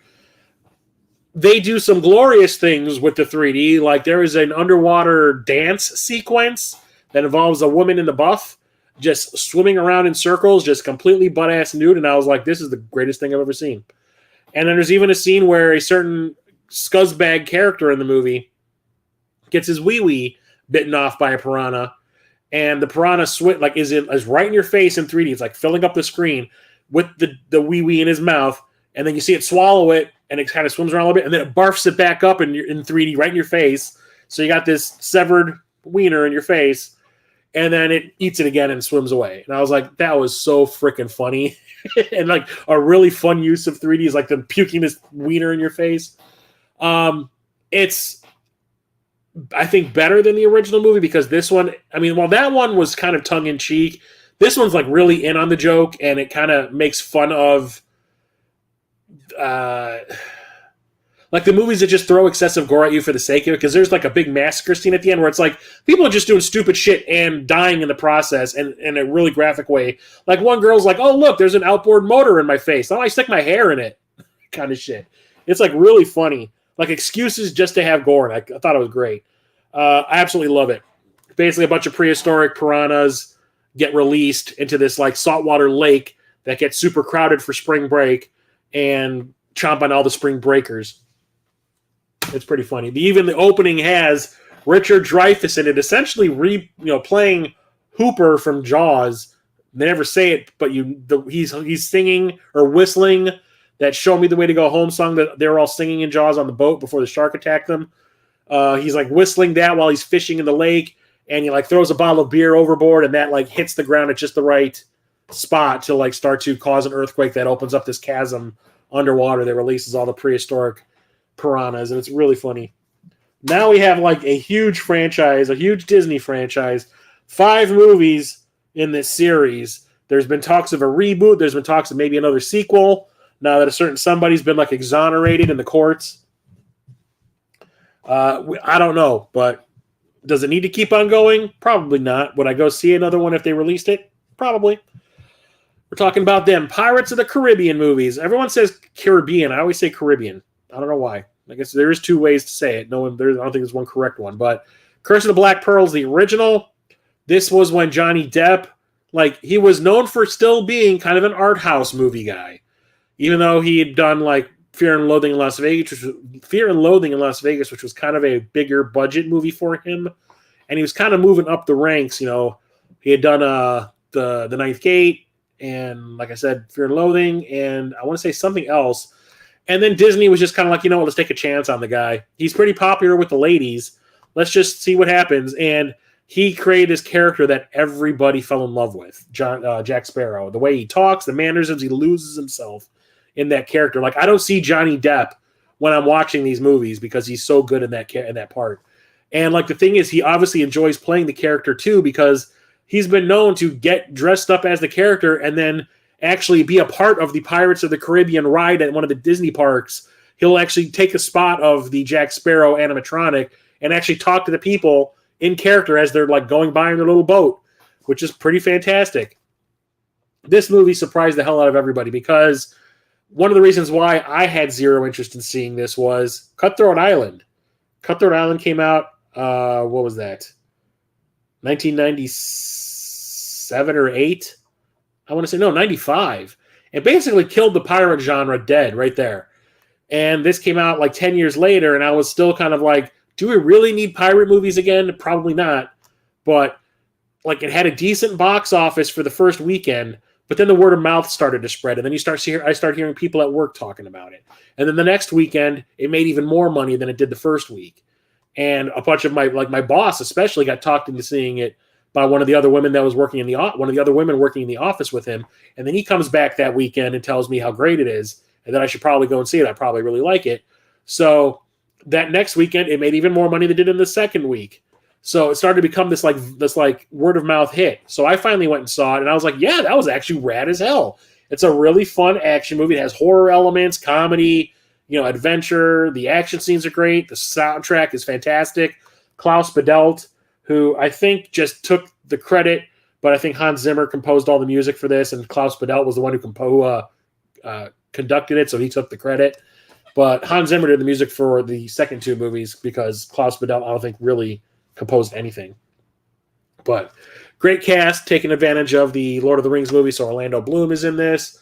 They do some glorious things with the 3D. Like there is an underwater dance sequence that involves a woman in the buff just swimming around in circles, just completely butt-ass nude. And I was like, this is the greatest thing I've ever seen. And then there's even a scene where a certain scuzzbag character in the movie gets his wee-wee bitten off by a piranha. And the piranha is right in your face in 3D. It's like filling up the screen with the wee-wee in his mouth. And then you see it swallow it, and it kind of swims around a little bit, and then it barfs it back up in 3D right in your face. So you got this severed wiener in your face, and then it eats it again and swims away. And I was like, that was so freaking funny. And like a really fun use of 3D is like them puking this wiener in your face. It's, I think, better than the original movie because this one, I mean, while that one was kind of tongue-in-cheek, this one's like really in on the joke, and it kind of makes fun of like the movies that just throw excessive gore at you for the sake of it, because there's like a big massacre scene at the end where it's like people are just doing stupid shit and dying in the process, and in a really graphic way. Like one girl's like, oh look, there's an outboard motor in my face, I stick my hair in it kind of shit. It's like really funny, like excuses just to have gore, and I thought it was great. I absolutely love it. Basically a bunch of prehistoric piranhas get released into this like saltwater lake that gets super crowded for spring break and chomp on all the spring breakers. It's pretty funny. Even the opening has Richard Dreyfuss in it, essentially playing Hooper from Jaws. They never say it, but he's singing or whistling that "Show Me the Way to Go Home" song that they were all singing in Jaws on the boat before the shark attacked them. He's like whistling that while he's fishing in the lake, and he like throws a bottle of beer overboard, and that like hits the ground at just the right spot to like start to cause an earthquake that opens up this chasm underwater that releases all the prehistoric piranhas, and it's really funny. Now we have like a huge franchise, a huge Disney franchise, 5 movies in this series. There's been talks of a reboot. There's been talks of maybe another sequel now that a certain somebody's been like exonerated in the courts. I don't know, but does it need to keep on going? Probably not. Would I go see another one if they released it? Probably. We're talking about them Pirates of the Caribbean movies. Everyone says Caribbean. I always say Caribbean. I don't know why. I guess there is 2 ways to say it. I don't think there's one correct one. But Curse of the Black Pearls, the original. This was when Johnny Depp, like, he was known for still being kind of an art house movie guy, even though he had done like Fear and Loathing in Las Vegas, which was kind of a bigger budget movie for him, and he was kind of moving up the ranks. He had done the Ninth Gate. And like I said, Fear and Loathing, and I want to say something else. And then Disney was just kind of like, let's take a chance on the guy. He's pretty popular with the ladies. Let's just see what happens. And he created this character that everybody fell in love with, Jack Sparrow. The way he talks, the mannerisms, he loses himself in that character. Like, I don't see Johnny Depp when I'm watching these movies because he's so good in that part. And like the thing is, he obviously enjoys playing the character too, because he's been known to get dressed up as the character and then actually be a part of the Pirates of the Caribbean ride at one of the Disney parks. He'll actually take a spot of the Jack Sparrow animatronic and actually talk to the people in character as they're like going by in their little boat, which is pretty fantastic. This movie surprised the hell out of everybody because one of the reasons why I had zero interest in seeing this was Cutthroat Island. Cutthroat Island came out, what was that? 1997 or 8? I want to say, no, 95. It basically killed the pirate genre dead right there. And this came out like 10 years later, and I was still kind of like, do we really need pirate movies again? Probably not. But like, it had a decent box office for the first weekend, but then the word of mouth started to spread, and then I started hearing people at work talking about it. And then the next weekend, it made even more money than it did the first week. And a bunch of my boss especially got talked into seeing it by one of the other women that was working in one of the other women working in the office with him. And then he comes back that weekend and tells me how great it is and that I should probably go and see it. I probably really like it. So that next weekend, it made even more money than it did in the second week. So it started to become this word of mouth hit. So I finally went and saw it, and I was like, yeah, that was actually rad as hell. It's a really fun action movie. It has horror elements, comedy, adventure. The action scenes are great. The soundtrack is fantastic. Klaus Badelt, who I think just took the credit, but I think Hans Zimmer composed all the music for this, and Klaus Badelt was the one who conducted it, so he took the credit. But Hans Zimmer did the music for the second two movies because Klaus Badelt, I don't think, really composed anything. But great cast, taking advantage of the Lord of the Rings movie. So Orlando Bloom is in this.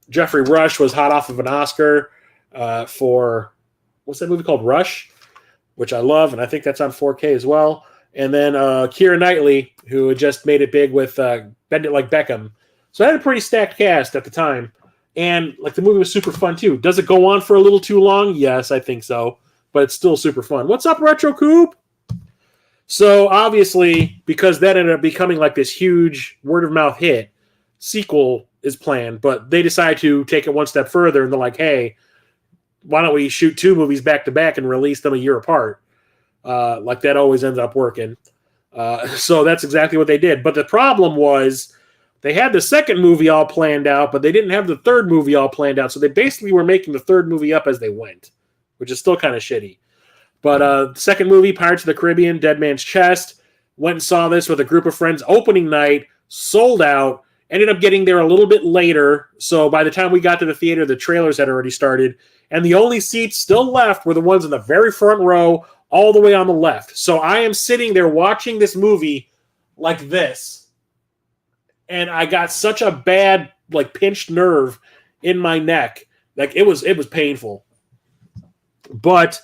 Jeffrey Rush was hot off of an Oscar for, what's that movie called? Rush, which I love, and I think that's on 4K as well. And then Keira Knightley, who had just made it big with Bend It Like Beckham. So I had a pretty stacked cast at the time. And the movie was super fun too. Does it go on for a little too long? Yes, I think so. But it's still super fun. What's up, Retro Coop? So obviously, because that ended up becoming this huge word of mouth hit, sequel is planned. But they decide to take it one step further, and they're like, "Hey, why don't we shoot two movies back to back and release them a year apart?" That always ends up working. So that's exactly what they did. But the problem was, they had the second movie all planned out, but they didn't have the third movie all planned out. So they basically were making the third movie up as they went, which is still kind of shitty. But the second movie, Pirates of the Caribbean, Dead Man's Chest, went and saw this with a group of friends. Opening night, sold out, ended up getting there a little bit later. So by the time we got to the theater, the trailers had already started. And the only seats still left were the ones in the very front row, all the way on the left. So I am sitting there watching this movie like this. And I got such a bad, pinched nerve in my neck. It was painful. But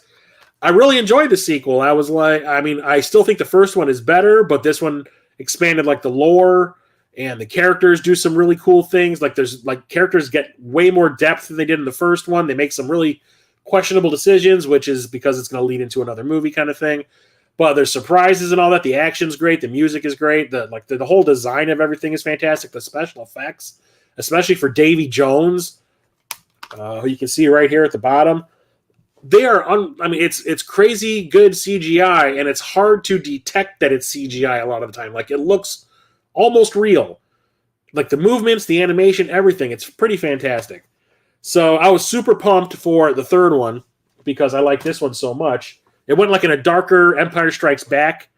I really enjoyed the sequel. I still think the first one is better, but this one expanded the lore, and the characters do some really cool things. Characters get way more depth than they did in the first one. They make some really questionable decisions, which is because it's going to lead into another movie kind of thing. But there's surprises and all that. The action's great. The music is great. The whole design of everything is fantastic. The special effects, especially for Davy Jones, who you can see right here at the bottom, they are. It's crazy good CGI, and it's hard to detect that it's CGI a lot of the time. It looks almost real. The movements, the animation, everything. It's pretty fantastic. So I was super pumped for the third one because I like this one so much. It went in a darker Empire Strikes Back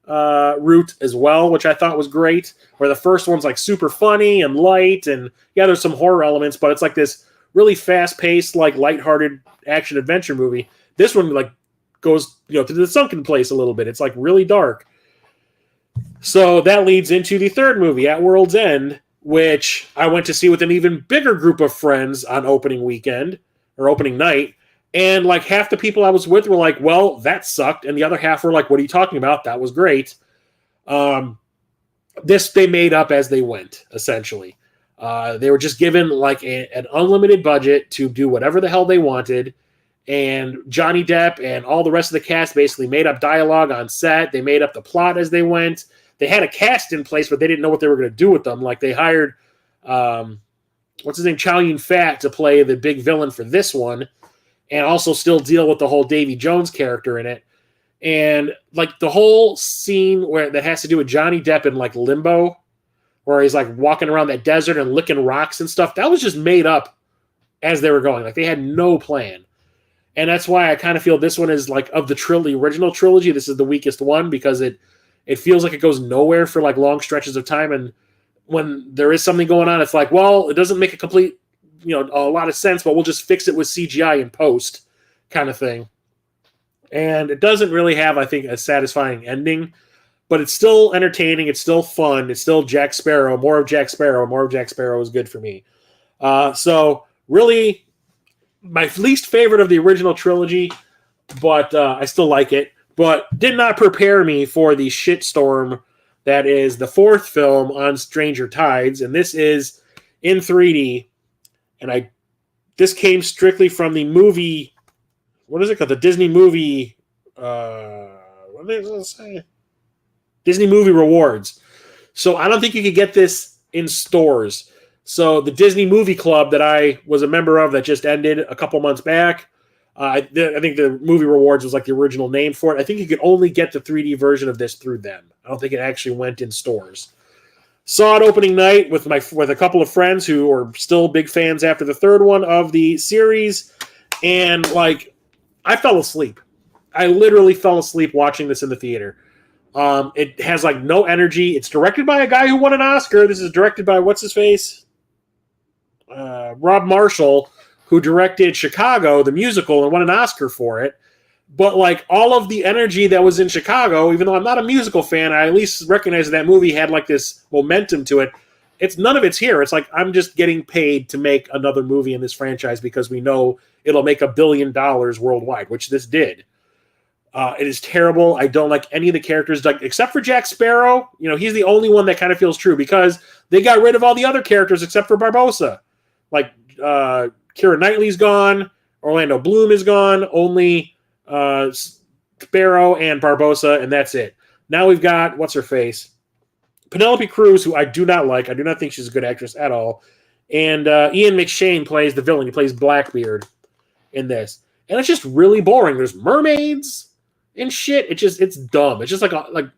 route as well, which I thought was great, where the first one's super funny and light, and yeah, there's some horror elements, but it's this really fast-paced, lighthearted action-adventure movie. This one goes to the sunken place a little bit. It's really dark. So that leads into the third movie, At World's End, which I went to see with an even bigger group of friends on opening weekend, or opening night. And half the people I was with were like, well, that sucked. And the other half were like, what are you talking about? That was great. This they made up as they went, essentially. They were just given an unlimited budget to do whatever the hell they wanted. And Johnny Depp and all the rest of the cast basically made up dialogue on set. They made up the plot as they went. They had a cast in place, but they didn't know what they were going to do with them. They hired, what's his name, Chow Yun-fat to play the big villain for this one, and also still deal with the whole Davy Jones character in it. And the whole scene that has to do with Johnny Depp in limbo, where he's walking around that desert and licking rocks and stuff, that was just made up as they were going. They had no plan. And that's why I kind of feel this one is of the original trilogy, this is the weakest one, because it feels like it goes nowhere for long stretches of time. And when there is something going on, it's well, it doesn't make a complete, a lot of sense, but we'll just fix it with CGI in post kind of thing. And it doesn't really have, I think, a satisfying ending, but it's still entertaining. It's still fun. It's still Jack Sparrow. More of Jack Sparrow. More of Jack Sparrow is good for me. So really my least favorite of the original trilogy, but I still like it, but did not prepare me for the shitstorm that is the fourth film on Stranger Tides. And this is in 3D. And this came strictly from the movie, what is it called? The Disney movie what did I say? Disney Movie Rewards. So I don't think you could get this in stores. So the Disney Movie Club that I was a member of that just ended a couple months back, I think the Movie Rewards was like the original name for it. I think you could only get the 3D version of this through them. I don't think it actually went in stores. Saw it opening night with a couple of friends who are still big fans after the third one of the series, and like I fell asleep. I literally fell asleep watching this in the theater. It has like no energy. It's directed by a guy who won an Oscar. This is directed by what's his face, Rob Marshall, who directed Chicago, the musical, and won an Oscar for it. But like all of the energy that was in Chicago, even though I'm not a musical fan, I at least recognize that movie had like this momentum to it. It's none of it's here. It's like I'm just getting paid to make another movie in this franchise because we know it'll make $1 billion worldwide, which this did. It is terrible. I don't like any of the characters, except for Jack Sparrow. You know, he's the only one that kind of feels true because they got rid of all the other characters except for Barbossa. Like Keira Knightley's gone, Orlando Bloom is gone, only Sparrow and Barbossa, and that's it. Now we've got what's her face, Penelope Cruz, who I do not like. I do not think she's a good actress at all. And Ian McShane plays the villain. He plays Blackbeard in this, and it's just really boring. There's mermaids and shit. It's dumb. It's just like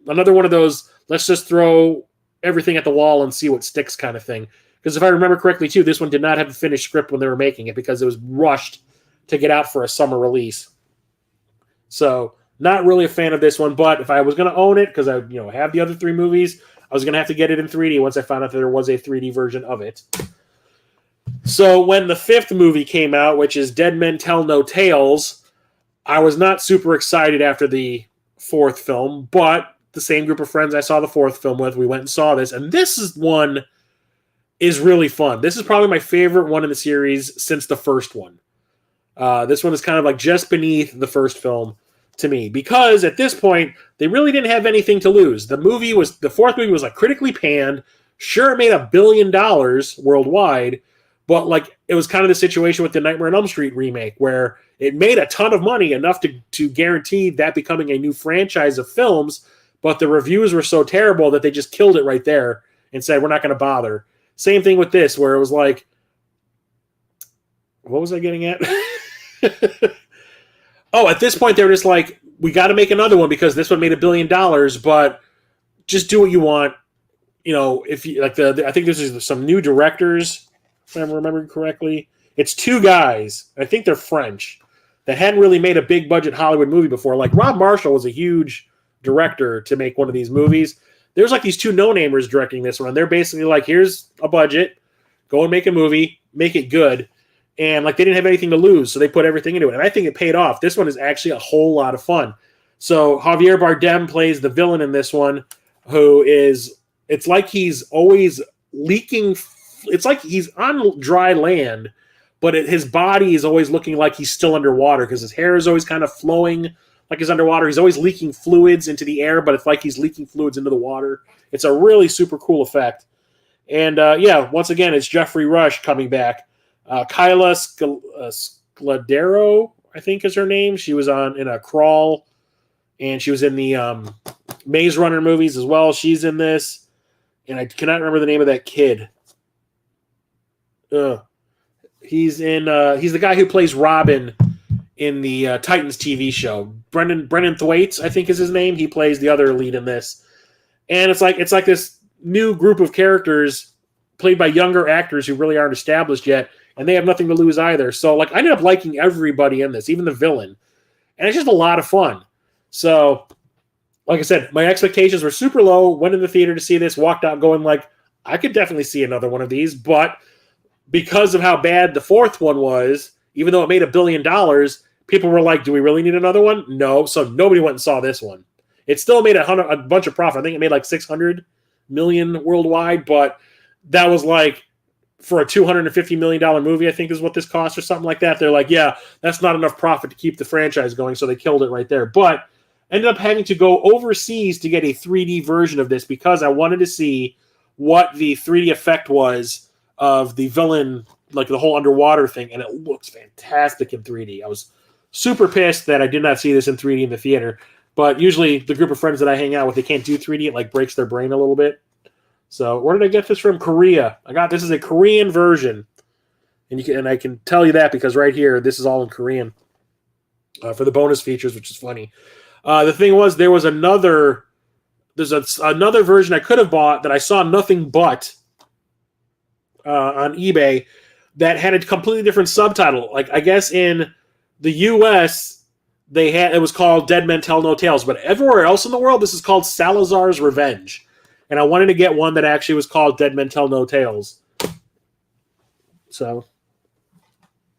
another one of those let's just throw everything at the wall and see what sticks kind of thing. Because if I remember correctly too, this one did not have a finished script when they were making it because it was rushed to get out for a summer release. So not really a fan of this one, but if I was going to own it, because I have the other three movies, I was going to have to get it in 3D once I found out that there was a 3D version of it. So when the fifth movie came out, which is Dead Men Tell No Tales, I was not super excited after the fourth film, but the same group of friends I saw the fourth film with, we went and saw this, and this one is really fun. This is probably my favorite one in the series since the first one. This one is kind of like just beneath the first film to me, because at this point, they really didn't have anything to lose. The fourth movie was like critically panned. Sure, it made $1 billion worldwide, but like it was kind of the situation with the Nightmare on Elm Street remake, where it made a ton of money, enough to guarantee that becoming a new franchise of films, but the reviews were so terrible that they just killed it right there and said, we're not going to bother. Same thing with this, where it was like, what was I getting at? Oh, at this point, they were just like, we got to make another one because this one made $1 billion, but just do what you want. You know, if you like I think this is some new directors, if I'm remembering correctly. It's two guys, I think they're French, that hadn't really made a big budget Hollywood movie before. Like Rob Marshall was a huge director to make one of these movies. There's like these two no-namers directing this one. They're basically like, here's a budget, go and make a movie, make it good. And like they didn't have anything to lose, so they put everything into it. And I think it paid off. This one is actually a whole lot of fun. So Javier Bardem plays the villain in this one, who is, it's like he's always leaking. It's like he's on dry land, but his body is always looking like he's still underwater because his hair is always kind of flowing like he's underwater. He's always leaking fluids into the air, but it's like he's leaking fluids into the water. It's a really super cool effect. And once again, it's Jeffrey Rush coming back. Kyla Scudero, I think is her name. She was in a Crawl, and she was in the Maze Runner movies as well. She's in this, and I cannot remember the name of that kid. He's the guy who plays Robin in the Titans TV show. Brendan Thwaites, I think is his name. He plays the other lead in this, and it's like this new group of characters played by younger actors who really aren't established yet, and they have nothing to lose either. So like I ended up liking everybody in this, even the villain, and it's just a lot of fun. So like I said, my expectations were super low. Went in the theater to see this, walked out going like, I could definitely see another one of these, but because of how bad the fourth one was, even though it made $1 billion, people were like, do we really need another one? No. So nobody went and saw this one. It still made a bunch of profit. I think it made like $600 million worldwide, but that was like for a $250 million movie, I think is what this cost or something like that. They're like, yeah, that's not enough profit to keep the franchise going. So they killed it right there. But ended up having to go overseas to get a 3D version of this because I wanted to see what the 3D effect was of the villain, like the whole underwater thing. And it looks fantastic in 3D. I was super pissed that I did not see this in 3D in the theater. But usually the group of friends that I hang out with, they can't do 3D. It like breaks their brain a little bit. So where did I get this from? Korea. I got this is a Korean version, and I can tell you that because right here this is all in Korean for the bonus features, which is funny. The thing was there's another version I could have bought that I saw nothing but on eBay that had a completely different subtitle. Like I guess in the U.S. it was called Dead Men Tell No Tales, but everywhere else in the world this is called Salazar's Revenge. And I wanted to get one that actually was called Dead Men Tell No Tales. So,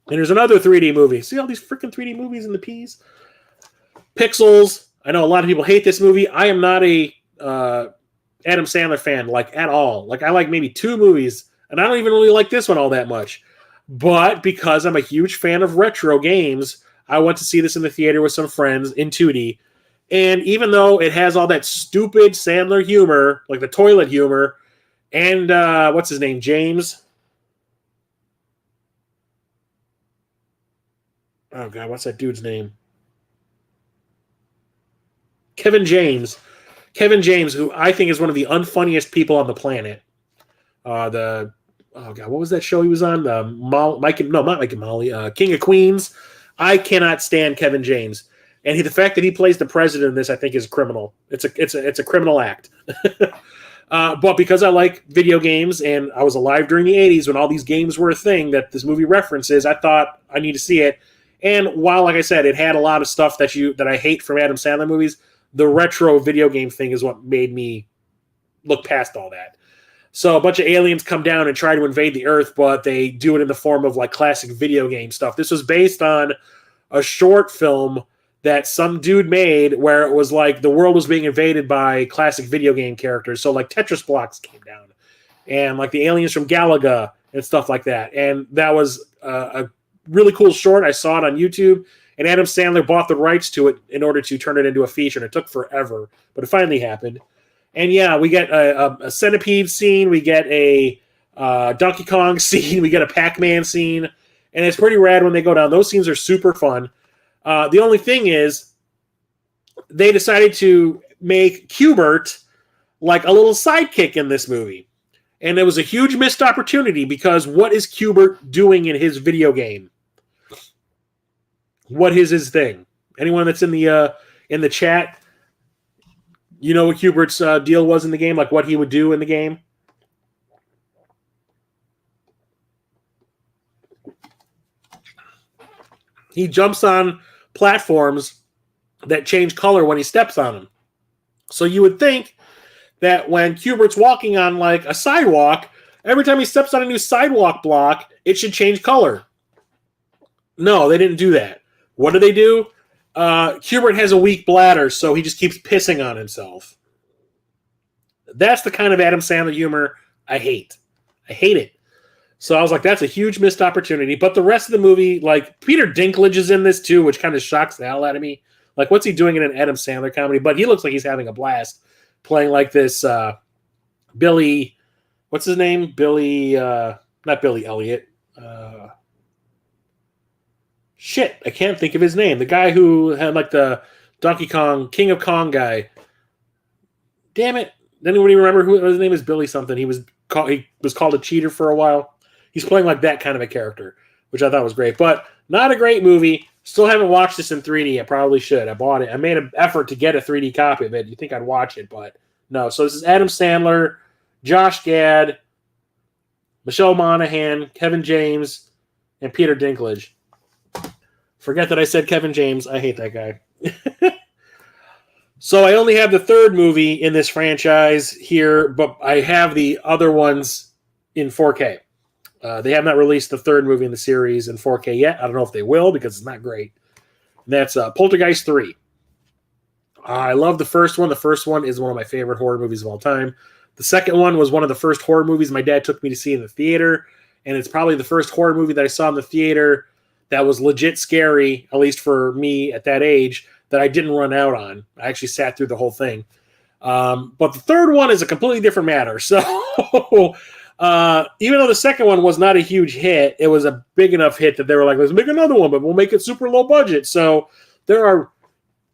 and there's another 3D movie. See all these freaking 3D movies in the P's? Pixels. I know a lot of people hate this movie. I am not a Adam Sandler fan, like, at all. Like, I like maybe 2 movies, and I don't even really like this one all that much. But because I'm a huge fan of retro games, I went to see this in the theater with some friends in 2D. And even though it has all that stupid Sandler humor, like the toilet humor, and what's his name, James? Oh, God, what's that dude's name? Kevin James. Kevin James, who I think is one of the unfunniest people on the planet. Oh, God, what was that show he was on? Mike and Molly. King of Queens. I cannot stand Kevin James. And the fact that he plays the president in this, I think, is criminal. It's a criminal act. But because I like video games and I was alive during the 80s when all these games were a thing that this movie references, I thought I need to see it. And while, like I said, it had a lot of stuff that I hate from Adam Sandler movies, the retro video game thing is what made me look past all that. So a bunch of aliens come down and try to invade the Earth, but they do it in the form of like classic video game stuff. This was based on a short film that some dude made where it was like the world was being invaded by classic video game characters. So like Tetris blocks came down and like the aliens from Galaga and stuff like that. And that was a really cool short. I saw it on YouTube and Adam Sandler bought the rights to it in order to turn it into a feature. And it took forever, but it finally happened. And yeah, we get a centipede scene. We get a Donkey Kong scene. We get a Pac-Man scene. And it's pretty rad when they go down. Those scenes are super fun. The only thing is, they decided to make Q*bert like a little sidekick in this movie. And it was a huge missed opportunity because what is Q*bert doing in his video game? What is his thing? Anyone that's in the chat, you know what Q*bert's deal was in the game? Like what he would do in the game? He jumps on platforms that change color when he steps on them. So you would think that when Q*bert's walking on like a sidewalk, every time he steps on a new sidewalk block, it should change color. No, they didn't do that. What do they do? Q*bert has a weak bladder, so he just keeps pissing on himself. That's the kind of Adam Sandler humor I hate. I hate it. So I was like, that's a huge missed opportunity. But the rest of the movie, like, Peter Dinklage is in this too, which kind of shocks the hell out of me. Like, what's he doing in an Adam Sandler comedy? But he looks like he's having a blast playing like this Billy, what's his name? Billy, not Billy Elliot. Shit, I can't think of his name. The guy who had like the Donkey Kong, King of Kong guy. Damn it. Anybody remember who his name is? Billy something. He was called a cheater for a while. He's playing like that kind of a character, which I thought was great. But not a great movie. Still haven't watched this in 3D. I probably should. I bought it. I made an effort to get a 3D copy of it. You think I'd watch it, but no. So this is Adam Sandler, Josh Gad, Michelle Monaghan, Kevin James, and Peter Dinklage. Forget that I said Kevin James. I hate that guy. So I only have the third movie in this franchise here, but I have the other ones in 4K. They have not released the third movie in the series in 4K yet. I don't know if they will because it's not great. And that's Poltergeist 3. I love the first one. The first one is one of my favorite horror movies of all time. The second one was one of the first horror movies my dad took me to see in the theater, and it's probably the first horror movie that I saw in the theater that was legit scary, at least for me at that age, that I didn't run out on. I actually sat through the whole thing. But the third one is a completely different matter. So Even though the second one was not a huge hit, it was a big enough hit that they were like, let's make another one, but we'll make it super low budget. So there are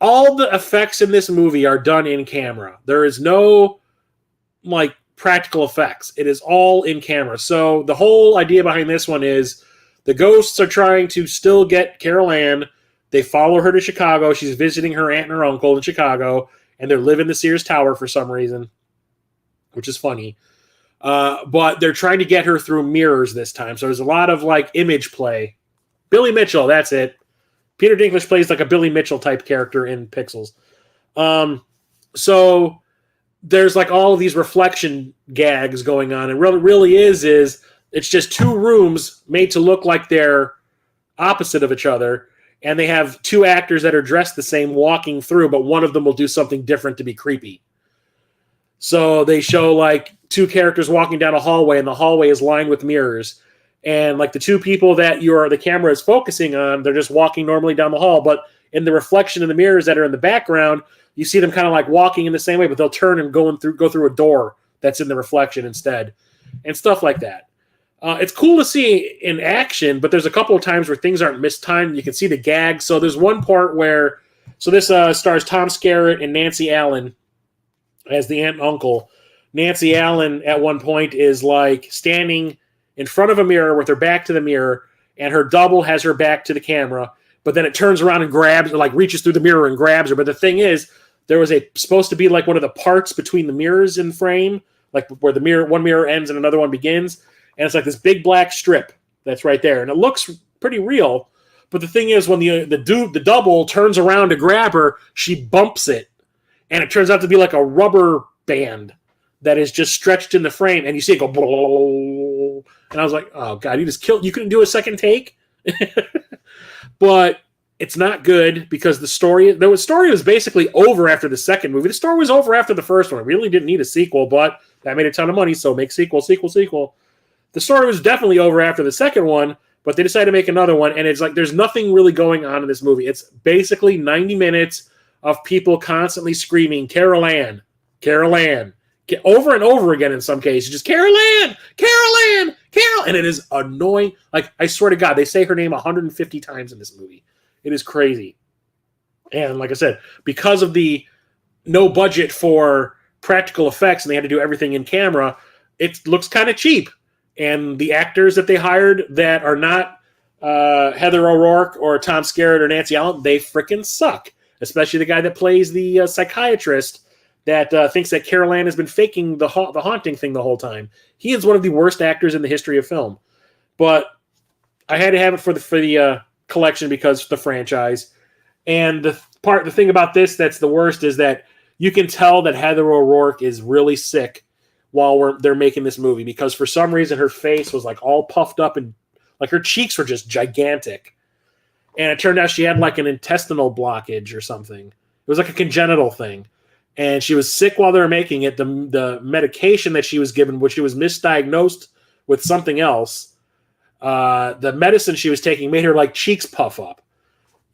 all the effects in this movie are done in camera. There is no like practical effects. It is all in camera. So the whole idea behind this one is the ghosts are trying to still get Carol Ann. They follow her to Chicago. She's visiting her aunt and her uncle in Chicago, and they're living in the Sears Tower for some reason, which is funny. But they're trying to get her through mirrors this time. So there's a lot of like image play. Billy Mitchell, that's it. Peter Dinklage plays like a Billy Mitchell type character in Pixels. So there's like all of these reflection gags going on. And what it really is it's just two rooms made to look like they're opposite of each other. And they have two actors that are dressed the same walking through, but one of them will do something different to be creepy. So they show like two characters walking down a hallway, and the hallway is lined with mirrors. And like the two people that the camera is focusing on, they're just walking normally down the hall. But in the reflection in the mirrors that are in the background, you see them kind of like walking in the same way, but they'll turn and go through a door that's in the reflection instead, and stuff like that. It's cool to see in action, but there's a couple of times where things aren't mistimed. You can see the gags. So there's one part where, so this stars Tom Skerritt and Nancy Allen as the aunt and uncle. Nancy Allen at one point is like standing in front of a mirror with her back to the mirror, and her double has her back to the camera, but then it turns around and grabs, or like reaches through the mirror and grabs her. But the thing is, there was supposed to be like one of the parts between the mirrors in frame, like where one mirror ends and another one begins. And it's like this big black strip that's right there. And it looks pretty real. But the thing is, when the double turns around to grab her, she bumps it. And it turns out to be like a rubber band that is just stretched in the frame. And you see it go, blah. And I was like, oh, God, you couldn't do a second take? But it's not good because the story was basically over after the second movie. The story was over after the first one. It really didn't need a sequel, but that made a ton of money, so make sequel. The story was definitely over after the second one, but they decided to make another one, and it's like there's nothing really going on in this movie. It's basically 90 minutes of people constantly screaming, Carol Ann, Carol Ann, over and over again in some cases. Just, Carol Ann, Carol Ann, Carol, and it is annoying. Like, I swear to God, they say her name 150 times in this movie. It is crazy. And like I said, because of the no budget for practical effects and they had to do everything in camera, it looks kind of cheap. And the actors that they hired that are not Heather O'Rourke or Tom Skerritt or Nancy Allen, they freaking suck. Especially the guy that plays the psychiatrist that thinks that Carol Ann has been faking the haunting thing the whole time. He is one of the worst actors in the history of film. But I had to have it for the collection because of the franchise. And the thing about this that's the worst is that you can tell that Heather O'Rourke is really sick while they're making this movie, because for some reason her face was like all puffed up and like her cheeks were just gigantic. And it turned out she had like an intestinal blockage or something. It was like a congenital thing. And she was sick while they were making it. The medication that she was given, which she was misdiagnosed with something else, the medicine she was taking made her like cheeks puff up.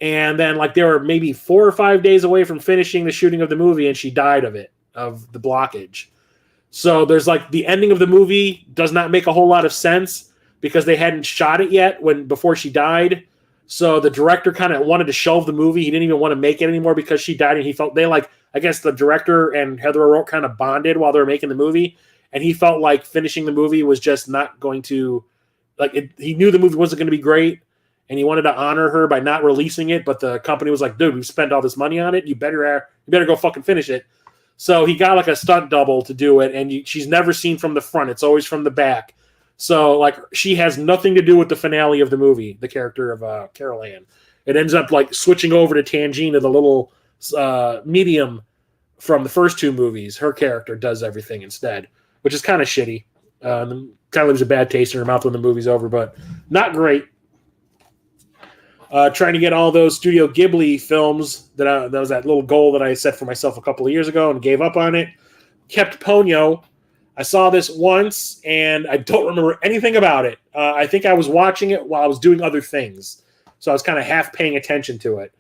And then like they were maybe 4 or 5 days away from finishing the shooting of the movie, and she died of the blockage. So there's like the ending of the movie does not make a whole lot of sense because they hadn't shot it yet before she died. So the director kind of wanted to shelve the movie. He didn't even want to make it anymore because she died, and he felt I guess the director and Heather O'Rourke kind of bonded while they were making the movie, and he felt like finishing the movie was just not going to he knew the movie wasn't going to be great, and he wanted to honor her by not releasing it. But the company was like, "Dude, we've spent all this money on it. You better go fucking finish it." So he got like a stunt double to do it, and she's never seen from the front. It's always from the back. So like she has nothing to do with the finale of the movie, the character of Carol Ann. It ends up like switching over to Tangina, the little medium from the first two movies. Her character does everything instead, which is kind of shitty. Kind of leaves a bad taste in her mouth when the movie's over, but not great. Trying to get all those Studio Ghibli films that was that little goal that I set for myself a couple of years ago and gave up on it. Kept Ponyo. I saw this once and I don't remember anything about it. I think I was watching it while I was doing other things, so I was kind of half paying attention to it.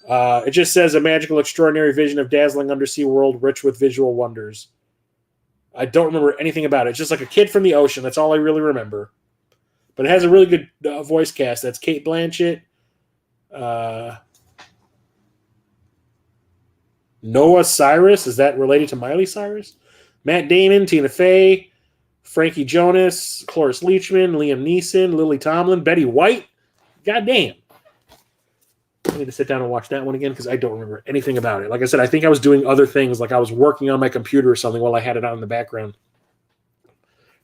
It just says a magical, extraordinary vision of dazzling undersea world rich with visual wonders. I don't remember anything about it. It's just like a kid from the ocean. That's all I really remember. But it has a really good voice cast. That's Cate Blanchett, Noah Cyrus. Is that related to Miley Cyrus? Matt Damon, Tina Fey, Frankie Jonas, Cloris Leachman, Liam Neeson, Lily Tomlin, Betty White. God damn. I need to sit down and watch that one again because I don't remember anything about it. Like I said, I think I was doing other things, like I was working on my computer or something while I had it on in the background.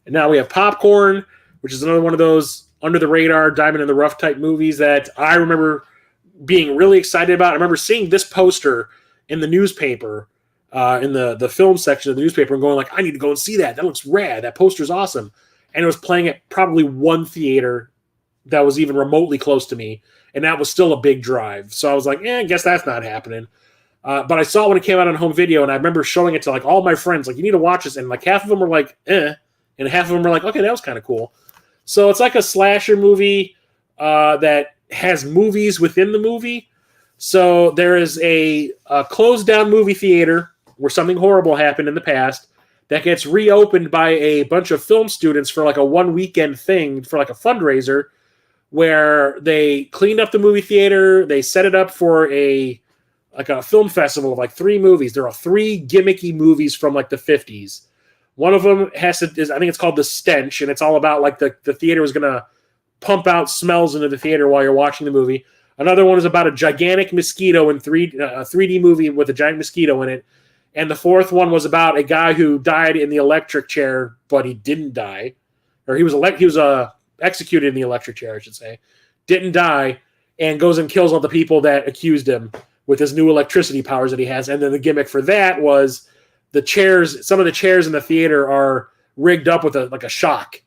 And now we have Popcorn, which is another one of those under the radar, diamond in the rough type movies that I remember being really excited about. I remember seeing this poster in the newspaper, in the film section of the newspaper, and going like, I need to go and see that. That looks rad. That poster's awesome. And it was playing at probably one theater that was even remotely close to me, and that was still a big drive. So I was like, I guess that's not happening. But I saw it when it came out on home video, and I remember showing it to like all my friends, like, you need to watch this. And like half of them were like, and half of them were like, okay, that was kind of cool. So it's like a slasher movie that has movies within the movie. So there is a closed down movie theater where something horrible happened in the past that gets reopened by a bunch of film students for like a one weekend thing for like a fundraiser, where they cleaned up the movie theater. They set it up for a film festival of like 3 movies. There are 3 gimmicky movies from like the 50s. One of them I think it's called The Stench, and it's all about like the theater was going to pump out smells into the theater while you're watching the movie. Another one is about a gigantic mosquito in a 3D movie with a giant mosquito in it. And the fourth one was about a guy who died in the electric chair, but he didn't die. Or he was executed in the electric chair, I should say. Didn't die, and goes and kills all the people that accused him with his new electricity powers that he has. And then the gimmick for that was the chairs. Some of the chairs in the theater are rigged up with a shock.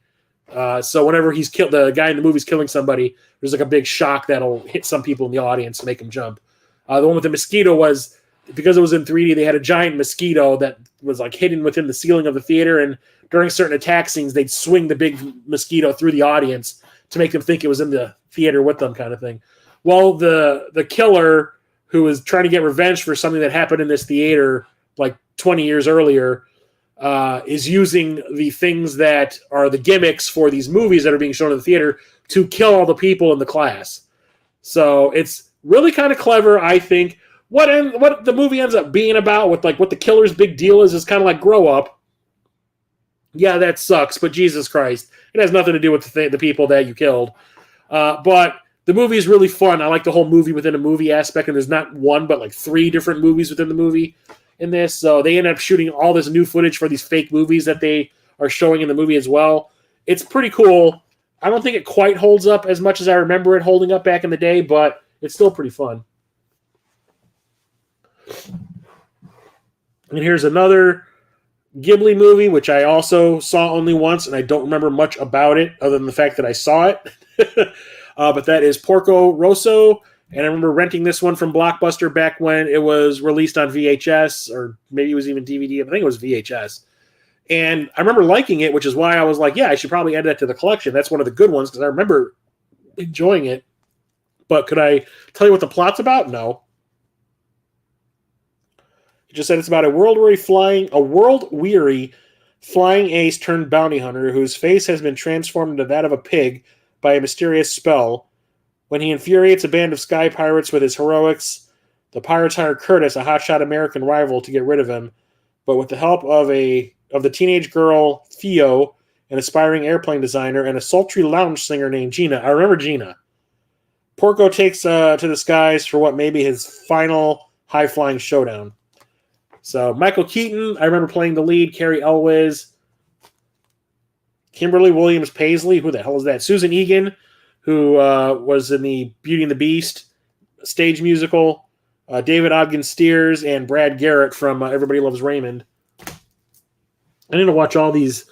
So whenever he's killed, the guy in the movie's killing somebody, there's like a big shock that'll hit some people in the audience to make them jump. The one with the mosquito was, because it was in 3D, they had a giant mosquito that was like hidden within the ceiling of the theater, and during certain attack scenes, they'd swing the big mosquito through the audience to make them think it was in the theater with them, kind of thing. Well, the killer, who was trying to get revenge for something that happened in this theater like 20 years earlier, is using the things that are the gimmicks for these movies that are being shown in the theater to kill all the people in the class. So it's really kind of clever, I think. What the movie ends up being about, with like what the killer's big deal is kind of like, grow up. Yeah, that sucks, but Jesus Christ, it has nothing to do with the people that you killed. But the movie is really fun. I like the whole movie within a movie aspect, and there's not one but like 3 different movies within the movie in this. So they end up shooting all this new footage for these fake movies that they are showing in the movie as well. It's pretty cool. I don't think it quite holds up as much as I remember it holding up back in the day, but it's still pretty fun. And here's another Ghibli movie, which I also saw only once, and I don't remember much about it other than the fact that I saw it. But that is Porco Rosso, and I remember renting this one from Blockbuster back when it was released on VHS, or maybe it was even DVD. I think it was VHS. And I remember liking it, which is why I was like, yeah, I should probably add that to the collection. That's one of the good ones, because I remember enjoying it. But could I tell you what the plot's about? No. It just said it's about a world-weary flying ace turned bounty hunter whose face has been transformed into that of a pig by a mysterious spell. When he infuriates a band of sky pirates with his heroics, the pirates hire Curtis, a hotshot American rival, to get rid of him. But with the help of the teenage girl Theo, an aspiring airplane designer, and a sultry lounge singer named Gina. I remember Gina. Porco takes to the skies for what may be his final high-flying showdown. So Michael Keaton, I remember playing the lead. Carrie Elwes, Kimberly Williams Paisley, who the hell is that? Susan Egan, who was in the Beauty and the Beast stage musical. David Ogden Stiers and Brad Garrett from Everybody Loves Raymond. I need to watch all these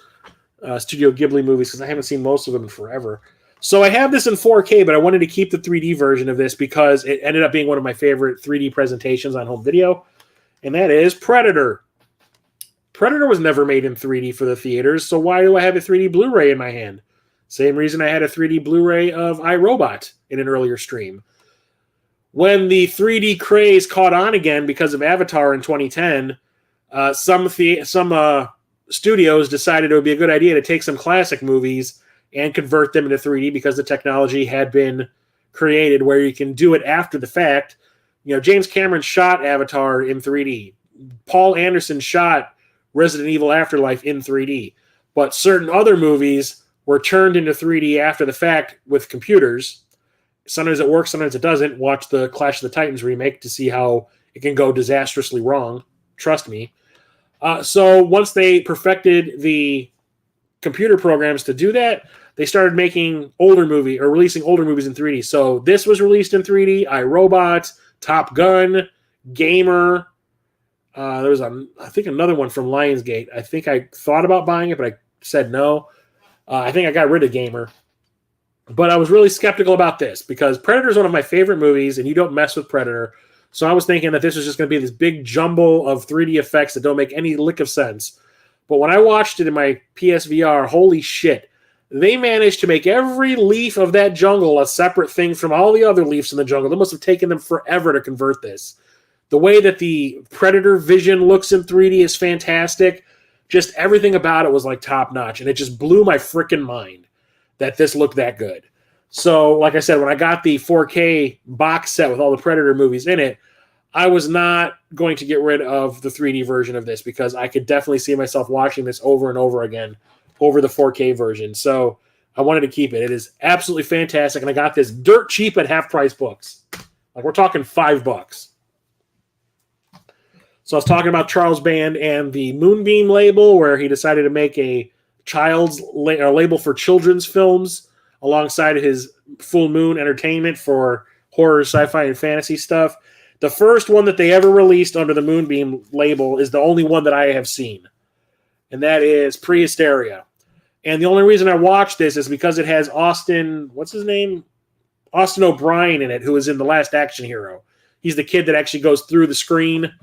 Studio Ghibli movies because I haven't seen most of them in forever. So I have this in 4K, but I wanted to keep the 3D version of this because it ended up being one of my favorite 3D presentations on home video. And that is Predator. Predator was never made in 3D for the theaters, so why do I have a 3D Blu-ray in my hand? Same reason I had a 3D Blu-ray of iRobot in an earlier stream. When the 3D craze caught on again because of Avatar in 2010, some studios decided it would be a good idea to take some classic movies and convert them into 3D because the technology had been created where you can do it after the fact. James Cameron shot Avatar in 3D. Paul Anderson shot Resident Evil Afterlife in 3D. But certain other movies were turned into 3D after the fact with computers. Sometimes it works, sometimes it doesn't. Watch the Clash of the Titans remake to see how it can go disastrously wrong. Trust me. So once they perfected the computer programs to do that, they started making releasing older movies in 3D. So this was released in 3D. iRobot, Top Gun, Gamer. There was I think another one from Lionsgate. I think I thought about buying it, but I said no. I think I got rid of Gamer. But I was really skeptical about this because Predator is one of my favorite movies, and you don't mess with Predator. So I was thinking that this was just going to be this big jumble of 3D effects that don't make any lick of sense. But when I watched it in my PSVR, holy shit. They managed to make every leaf of that jungle a separate thing from all the other leaves in the jungle. It must have taken them forever to convert this. The way that the Predator vision looks in 3D is fantastic. Just everything about it was like top notch. And it just blew my freaking mind that this looked that good. So, like I said, when I got the 4K box set with all the Predator movies in it, I was not going to get rid of the 3D version of this because I could definitely see myself watching this over and over again over the 4K version. So I wanted to keep it. It is absolutely fantastic. And I got this dirt cheap at Half Price Books. Like we're talking $5. So I was talking about Charles Band and the Moonbeam label where he decided to make a label for children's films alongside his Full Moon Entertainment for horror, sci-fi, and fantasy stuff. The first one that they ever released under the Moonbeam label is the only one that I have seen. And that is Prehysteria. And the only reason I watched this is because it has Austin O'Brien in it, who is in The Last Action Hero. He's the kid that actually goes through the screen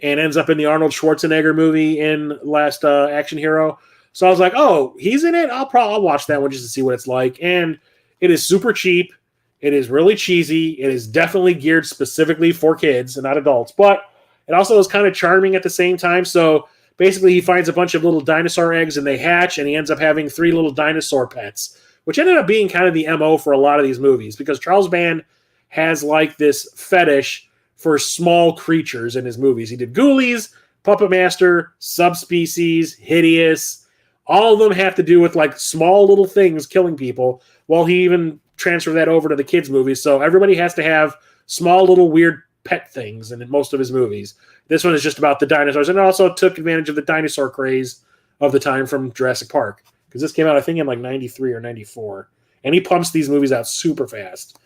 and ends up in the Arnold Schwarzenegger movie in Last Action Hero. So I was like, oh, he's in it? I'll watch that one just to see what it's like. And it is super cheap. It is really cheesy. It is definitely geared specifically for kids and not adults. But it also is kind of charming at the same time. So basically, he finds a bunch of little dinosaur eggs and they hatch, and he ends up having 3 little dinosaur pets, which ended up being kind of the MO for a lot of these movies because Charles Band has like this fetish for small creatures in his movies. He did Ghoulies, Puppet Master, Subspecies, Hideous. All of them have to do with like small little things killing people. Well, he even transferred that over to the kids' movies. So everybody has to have small little weird pet things in most of his movies. This one is just about the dinosaurs, and it also took advantage of the dinosaur craze of the time from Jurassic Park, because this came out, I think, in like 93 or 94, and he pumps these movies out super fast.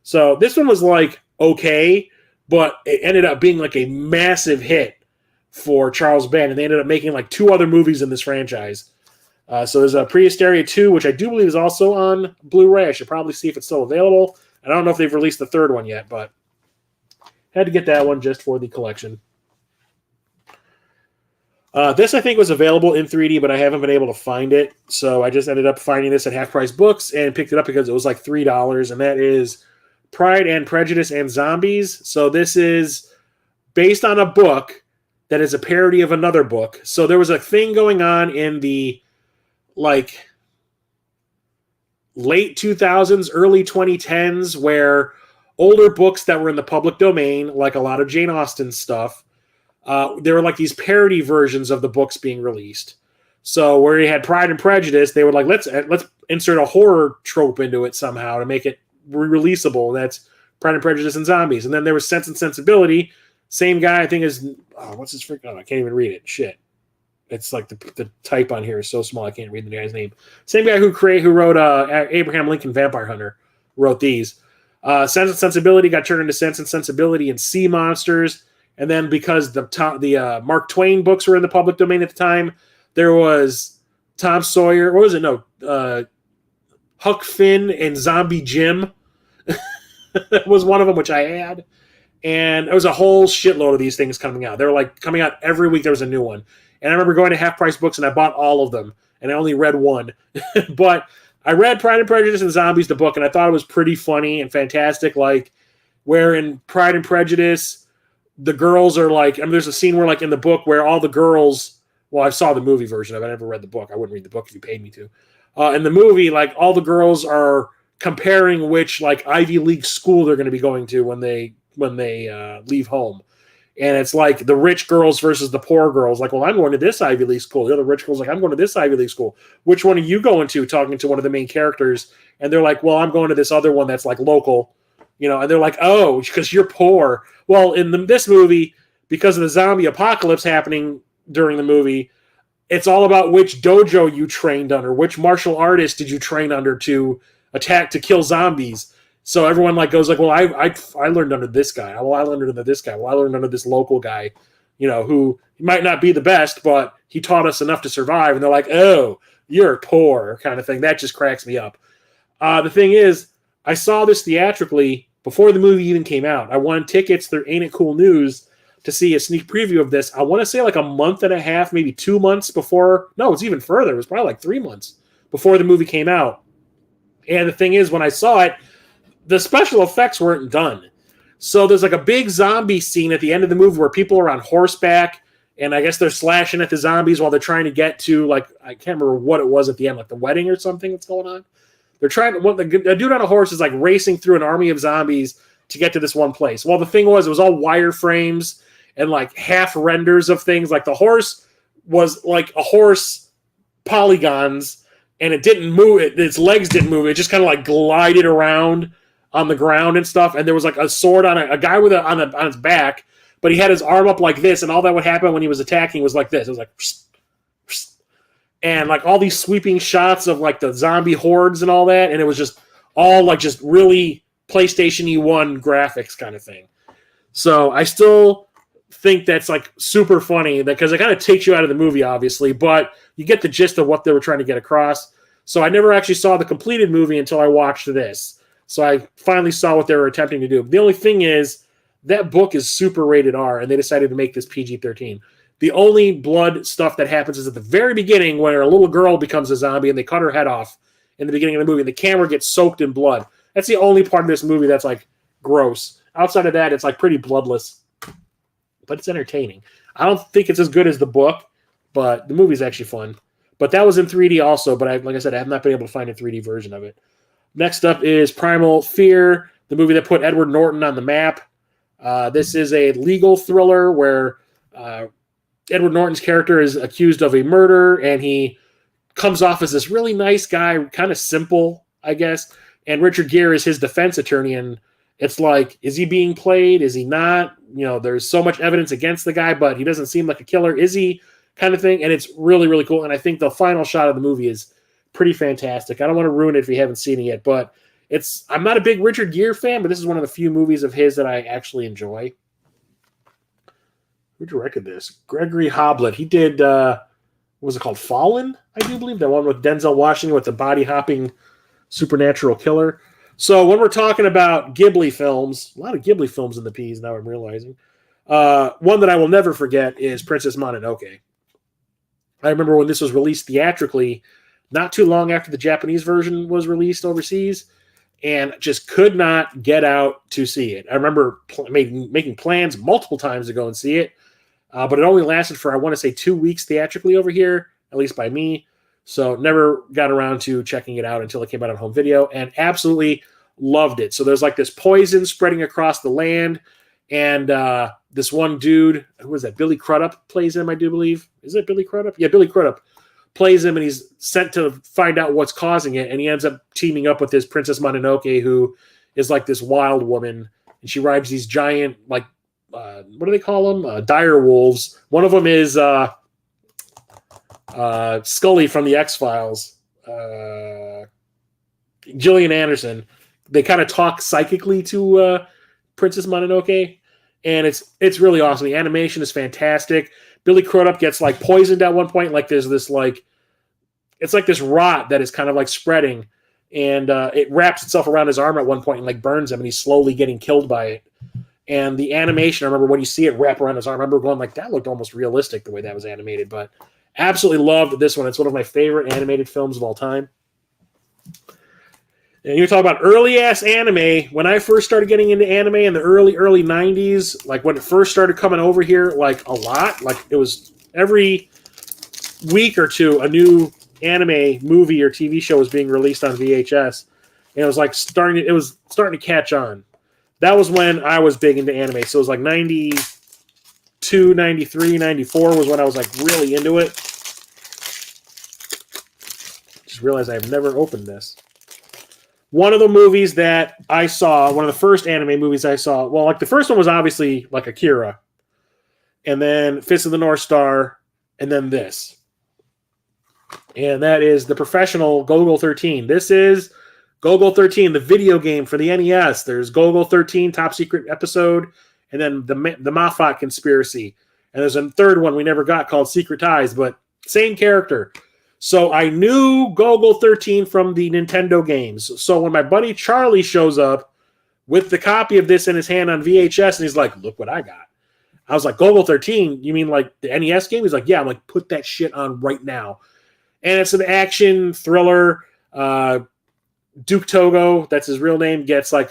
So this one was like okay, but it ended up being like a massive hit for Charles Band, and they ended up making like 2 other movies in this franchise. So there's a Prehysteria 2, which I do believe is also on Blu-ray. I should probably see if it's still available. I don't know if they've released the 3rd one yet, but had to get that one just for the collection. This, I think, was available in 3D, but I haven't been able to find it. So I just ended up finding this at Half Price Books and picked it up because it was like $3, and that is Pride and Prejudice and Zombies. So this is based on a book that is a parody of another book. So there was a thing going on in the like late 2000s, early 2010s, where older books that were in the public domain, like a lot of Jane Austen stuff, there were like these parody versions of the books being released. So where you had Pride and Prejudice, they were like, let's insert a horror trope into it somehow to make it releasable. That's Pride and Prejudice and Zombies. And then there was Sense and Sensibility. Same guy, I think, is what's his freaking? Oh, I can't even read it. Shit. It's like the type on here is so small I can't read the guy's name. Same guy who wrote Abraham Lincoln Vampire Hunter wrote these. Sense and Sensibility got turned into Sense and Sensibility and Sea Monsters. And then because the Mark Twain books were in the public domain at the time, there was Tom Sawyer. What was it? No, Huck Finn and Zombie Jim was one of them, which I had. And there was a whole shitload of these things coming out. They were like coming out every week. There was a new one. And I remember going to Half Price Books and I bought all of them. And I only read one. But I read Pride and Prejudice and Zombies, the book, and I thought it was pretty funny and fantastic. Like, where in Pride and Prejudice, the girls are like, I mean, there's a scene where, like, in the book where all the girls Well, I saw the movie version of it. I never read the book. I wouldn't read the book if you paid me to. In the movie, like all the girls are comparing which like Ivy League school they're going to be going to when they leave home. And it's like the rich girls versus the poor girls. Like, well, I'm going to this Ivy League school. The other rich girls like, I'm going to this Ivy League school. Which one are you going to? Talking to one of the main characters. And they're like, well, I'm going to this other one that's like local. You know, and they're like, oh, because you're poor. Well, in this movie, because of the zombie apocalypse happening during the movie, it's all about which dojo you trained under. Which martial artist did you train under to kill zombies? So everyone like goes like, well, I learned under this guy. Well, I learned under this guy. Well, I learned under this local guy, you know, who might not be the best, but he taught us enough to survive. And they're like, oh, you're poor kind of thing. That just cracks me up. The thing is, I saw this theatrically before the movie even came out. I won tickets through Ain't It Cool News to see a sneak preview of this. I want to say like a month and a half, maybe 2 months before. No, it's even further. It was probably like 3 months before the movie came out. And the thing is, when I saw it, the special effects weren't done. So there's like a big zombie scene at the end of the movie where people are on horseback, and I guess they're slashing at the zombies while they're trying to get to, like, I can't remember what it was at the end, like the wedding or something that's going on. They're trying to, the dude on a horse is like racing through an army of zombies to get to this one place. Well, the thing was, it was all wireframes and like half renders of things. Like the horse was like a horse polygons, and it didn't move. Its legs didn't move. It just kind of like glided around on the ground and stuff. And there was like a sword on a guy with on his back, but he had his arm up like this, and all that would happen when he was attacking was like this. It was like, and like all these sweeping shots of like the zombie hordes and all that, and it was just all like just really PlayStation E1 graphics kind of thing. So I still think that's like super funny because it kind of takes you out of the movie, obviously, but you get the gist of what they were trying to get across. So I never actually saw the completed movie until I watched this. So I finally saw what they were attempting to do. The only thing is that book is super rated R, and they decided to make this PG-13. The only blood stuff that happens is at the very beginning when a little girl becomes a zombie and they cut her head off in the beginning of the movie. And the camera gets soaked in blood. That's the only part of this movie that's like gross. Outside of that, it's like pretty bloodless, but it's entertaining. I don't think it's as good as the book, but the movie's actually fun. But that was in 3D also, but like I said, I have not been able to find a 3D version of it. Next up is Primal Fear, the movie that put Edward Norton on the map. This is a legal thriller where Edward Norton's character is accused of a murder, and he comes off as this really nice guy, kind of simple, I guess. And Richard Gere is his defense attorney, and it's like, is he being played? Is he not? You know, there's so much evidence against the guy, but he doesn't seem like a killer. Is he? Kind of thing. And it's really, really cool. And I think the final shot of the movie is pretty fantastic. I don't want to ruin it if you haven't seen it yet, but I'm not a big Richard Gere fan, but this is one of the few movies of his that I actually enjoy. Who directed this? Gregory Hoblet. He did, what was it called? Fallen, I do believe. That one with Denzel Washington with the body-hopping supernatural killer. So when we're talking about Ghibli films, a lot of Ghibli films in the P's now I'm realizing. One that I will never forget is Princess Mononoke. I remember when this was released theatrically, not too long after the Japanese version was released overseas, and just could not get out to see it. I remember making plans multiple times to go and see it, but it only lasted for, I want to say, 2 weeks theatrically over here, at least by me. So never got around to checking it out until it came out on home video, and absolutely loved it. So there's like this poison spreading across the land, and this one dude, who was that? Billy Crudup plays him, I do believe. Is it Billy Crudup? Yeah, Billy Crudup plays him, and he's sent to find out what's causing it, and he ends up teaming up with this Princess Mononoke, who is like this wild woman, and she rides these giant, like, what do they call them? Dire wolves. One of them is Scully from the X-Files. Gillian Anderson. They kind of talk psychically to Princess Mononoke. And it's really awesome. The animation is fantastic. Billy Crudup gets like poisoned at one point. Like there's this like, it's like this rot that is kind of like spreading, and it wraps itself around his arm at one point and like burns him, and he's slowly getting killed by it. And the animation, I remember when you see it wrap around his arm, I remember going like, that looked almost realistic the way that was animated. But absolutely loved this one. It's one of my favorite animated films of all time. And you're talking about early-ass anime. When I first started getting into anime in the early 90s, like when it first started coming over here, like a lot, like it was every week or two, a new anime movie or TV show was being released on VHS, and it was like starting to catch on. That was when I was big into anime. So it was like 92, 93, 94 was when I was like really into it. Just realized I've never opened this. One of the movies that I saw, one of the first anime movies I saw, well, like the first one was obviously like Akira, and then Fist of the North Star, and then this. And that is the professional Gogol 13. This is Gogol 13, the video game for the NES. There's Gogol 13, Top Secret Episode, and then the Moffat Conspiracy. And there's a third one we never got called Secret Ties, but same character. So I knew Gogol 13 from the Nintendo games. So when my buddy Charlie shows up with the copy of this in his hand on VHS, and he's like, look what I got. I was like, Gogol 13? You mean like the NES game? He's like, yeah. I'm like, put that shit on right now. And it's an action thriller. Duke Togo, that's his real name, gets like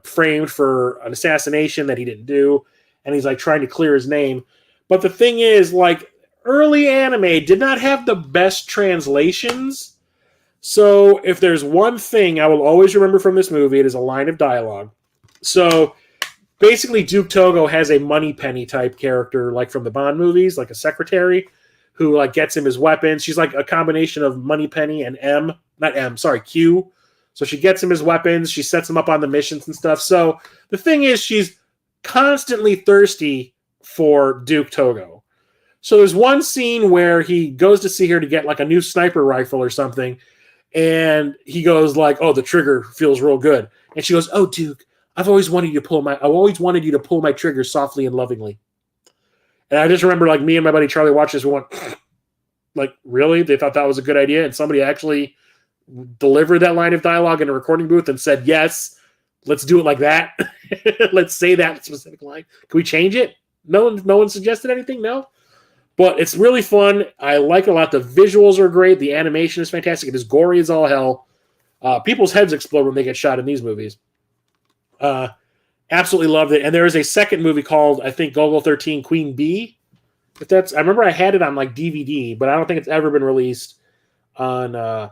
framed for an assassination that he didn't do. And he's like trying to clear his name. But the thing is, like, early anime did not have the best translations. So if there's one thing I will always remember from this movie, it is a line of dialogue. So basically Duke Togo has a Moneypenny type character, like from the Bond movies, like a secretary who like gets him his weapons. She's like a combination of Moneypenny and Q. So she gets him his weapons. She sets him up on the missions and stuff. So the thing is, she's constantly thirsty for Duke Togo. So there's one scene where he goes to see her to get like a new sniper rifle or something. And he goes like, oh, the trigger feels real good. And she goes, oh, Duke, I've always wanted you to pull my trigger softly and lovingly. And I just remember like me and my buddy Charlie watched this. We went, like, really? They thought that was a good idea? And somebody actually delivered that line of dialogue in a recording booth and said, yes, let's do it like that. Let's say that specific line. Can we change it? No one suggested anything? No? But it's really fun. I like it a lot. The visuals are great. The animation is fantastic. It is gory as all hell. People's heads explode when they get shot in these movies. Absolutely loved it. And there is a second movie called, I think, Gogol 13 Queen Bee. I remember I had it on like DVD, but I don't think it's ever been released on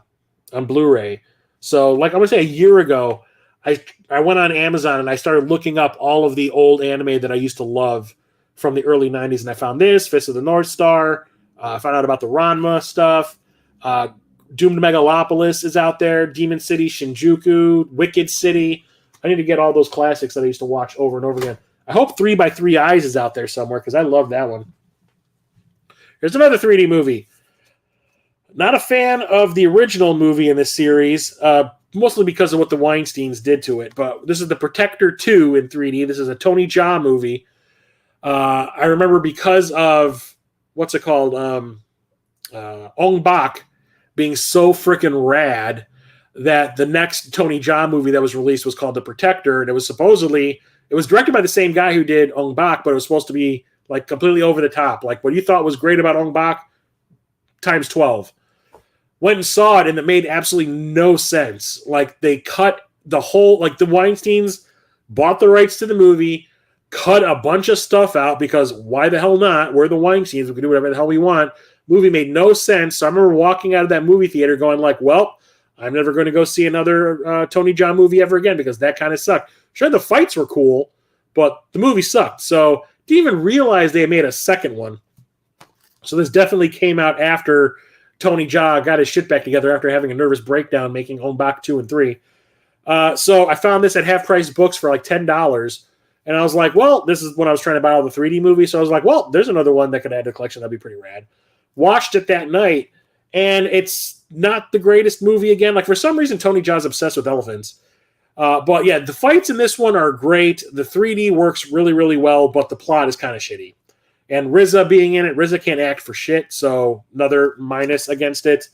Blu-ray. So, like I'm gonna say, a year ago, I went on Amazon and I started looking up all of the old anime that I used to love from the early 90s, and I found this, Fist of the North Star. I found out about the Ranma stuff. Doomed Megalopolis is out there. Demon City, Shinjuku, Wicked City. I need to get all those classics that I used to watch over and over again. I hope 3 by 3 Eyes is out there somewhere because I love that one. Here's another 3D movie. Not a fan of the original movie in this series, mostly because of what the Weinsteins did to it. But this is The Protector 2 in 3D. This is a Tony Jaa movie. I remember because of, what's it called? Ong Bak being so freaking rad that the next Tony Jaa movie that was released was called The Protector. And it was directed by the same guy who did Ong Bak, but it was supposed to be like completely over the top. Like what you thought was great about Ong Bak times 12. Went and saw it, and it made absolutely no sense. Like, they cut the whole... Like, the Weinsteins bought the rights to the movie, cut a bunch of stuff out, because why the hell not? We're the Weinsteins. We can do whatever the hell we want. Movie made no sense. So I remember walking out of that movie theater going like, well, I'm never going to go see another Tony Jaa movie ever again, because that kind of sucked. Sure, the fights were cool, but the movie sucked. So didn't even realize they had made a second one. So this definitely came out after Tony Jaa got his shit back together after having a nervous breakdown making Ong Bak 2 and 3. So I found this at half-price books for like $10. And I was like, well, this is when I was trying to buy all the 3D movies. So I was like, well, there's another one that could add to the collection. That'd be pretty rad. Watched it that night, and it's not the greatest movie again. Like, for some reason, Tony Jaa's obsessed with elephants. But yeah, the fights in this one are great. The 3D works really, really well, but the plot is kind of shitty. And RZA being in it, RZA can't act for shit, so another minus against it.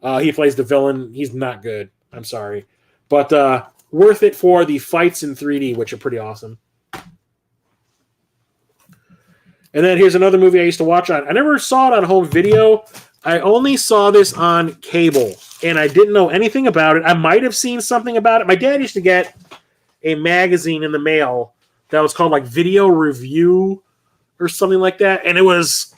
He plays the villain. He's not good. I'm sorry. But worth it for the fights in 3D, which are pretty awesome. And then here's another movie I used to watch on. I never saw it on home video. I only saw this on cable, and I didn't know anything about it. I might have seen something about it. My dad used to get a magazine in the mail that was called like Video Review or something like that, and it was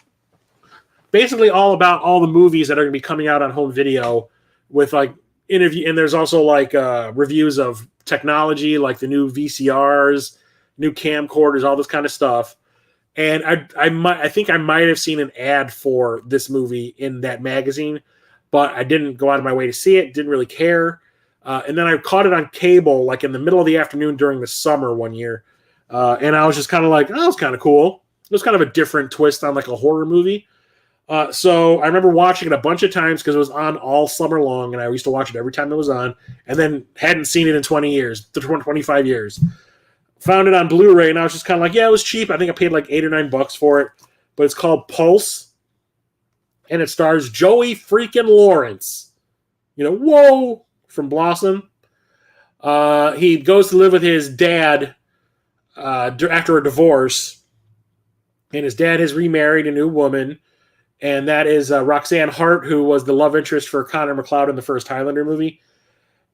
basically all about all the movies that are going to be coming out on home video with like interview. And there's also like reviews of technology, like the new VCRs, new camcorders, all this kind of stuff. And I think I might have seen an ad for this movie in that magazine, but I didn't go out of my way to see it. Didn't really care. And then I caught it on cable, like in the middle of the afternoon during the summer one year. And I was just kind of like, oh, that was kind of cool. It was kind of a different twist on like a horror movie. So I remember watching it a bunch of times because it was on all summer long, and I used to watch it every time it was on, and then hadn't seen it in 20 years, 25 years. Found it on Blu-ray, and I was just kind of like, yeah, it was cheap. I think I paid like $8 or $9 for it, but it's called Pulse, and it stars Joey freaking Lawrence. You know, whoa, from Blossom. He goes to live with his dad after a divorce, and his dad has remarried a new woman, and that is Roxanne Hart, who was the love interest for Connor McLeod in the first Highlander movie.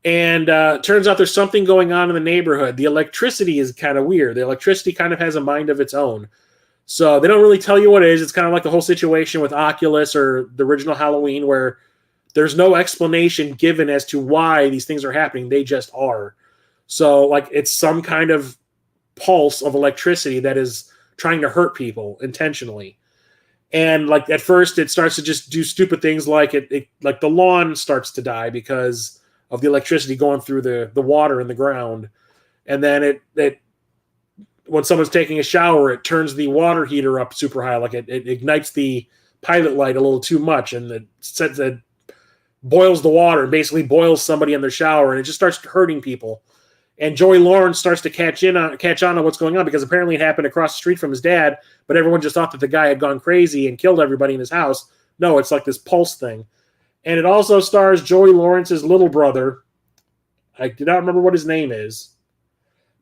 And turns out there's something going on in the neighborhood. The electricity is kind of weird. The electricity kind of has a mind of its own. So they don't really tell you what it is. It's kind of like the whole situation with Oculus or the original Halloween, where there's no explanation given as to why these things are happening. They just are. So like it's some kind of pulse of electricity that is trying to hurt people intentionally. And like at first it starts to just do stupid things like it like the lawn starts to die because of the electricity going through the water in the ground. And then it when someone's taking a shower, it turns the water heater up super high, like it ignites the pilot light a little too much, and it boils the water, basically boils somebody in their shower, and it just starts hurting people. And Joey Lawrence starts to catch on what's going on, because apparently it happened across the street from his dad, but everyone just thought that the guy had gone crazy and killed everybody in his house. No, it's like this pulse thing. And it also stars Joey Lawrence's little brother. I do not remember what his name is,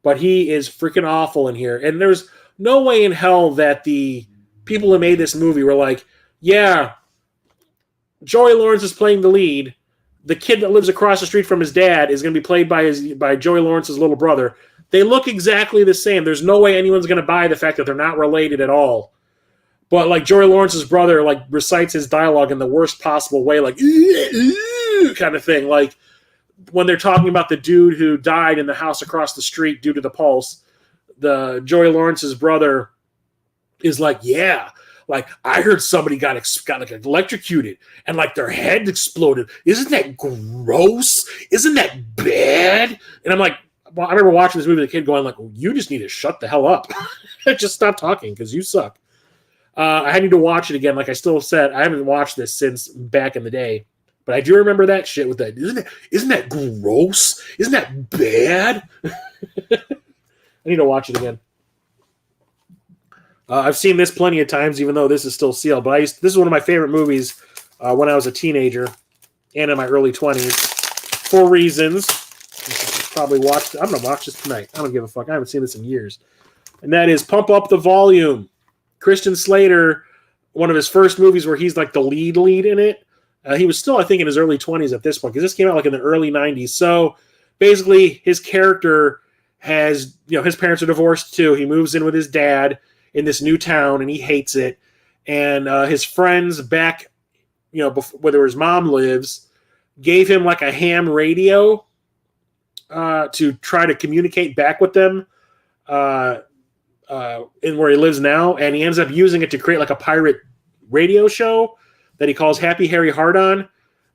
but he is freaking awful in here. And there's no way in hell that the people who made this movie were like, yeah, Joey Lawrence is playing the lead. The kid that lives across the street from his dad is going to be played by Joey Lawrence's little brother. They look exactly the same. There's no way anyone's going to buy the fact that they're not related at all. But like Joey Lawrence's brother like recites his dialogue in the worst possible way, like kind of thing. Like when they're talking about the dude who died in the house across the street due to the pulse, the Joey Lawrence's brother is like, yeah, like I heard somebody got like electrocuted and like their head exploded. Isn't that gross? Isn't that bad? And I'm like, well, I remember watching this movie with a kid going like, well, you just need to shut the hell up. Just stop talking because you suck. I need to watch it again. Like I still said, I haven't watched this since back in the day, but I do remember that shit with that. Isn't that gross? Isn't that bad? I need to watch it again. I've seen this plenty of times, even though this is still sealed. But this is one of my favorite movies when I was a teenager and in my early 20s for reasons. Probably watched. I'm going to watch this tonight. I don't give a fuck. I haven't seen this in years. And that is Pump Up the Volume. Christian Slater, one of his first movies where he's like the lead in it. He was still, I think, in his early 20s at this point, because this came out like in the early 90s. So basically his character has, his parents are divorced too. He moves in with his dad in this new town, and he hates it. And his friends back, where his mom lives, gave him like a ham radio to try to communicate back with them in where he lives now. And he ends up using it to create like a pirate radio show that he calls Happy Harry Hard-On.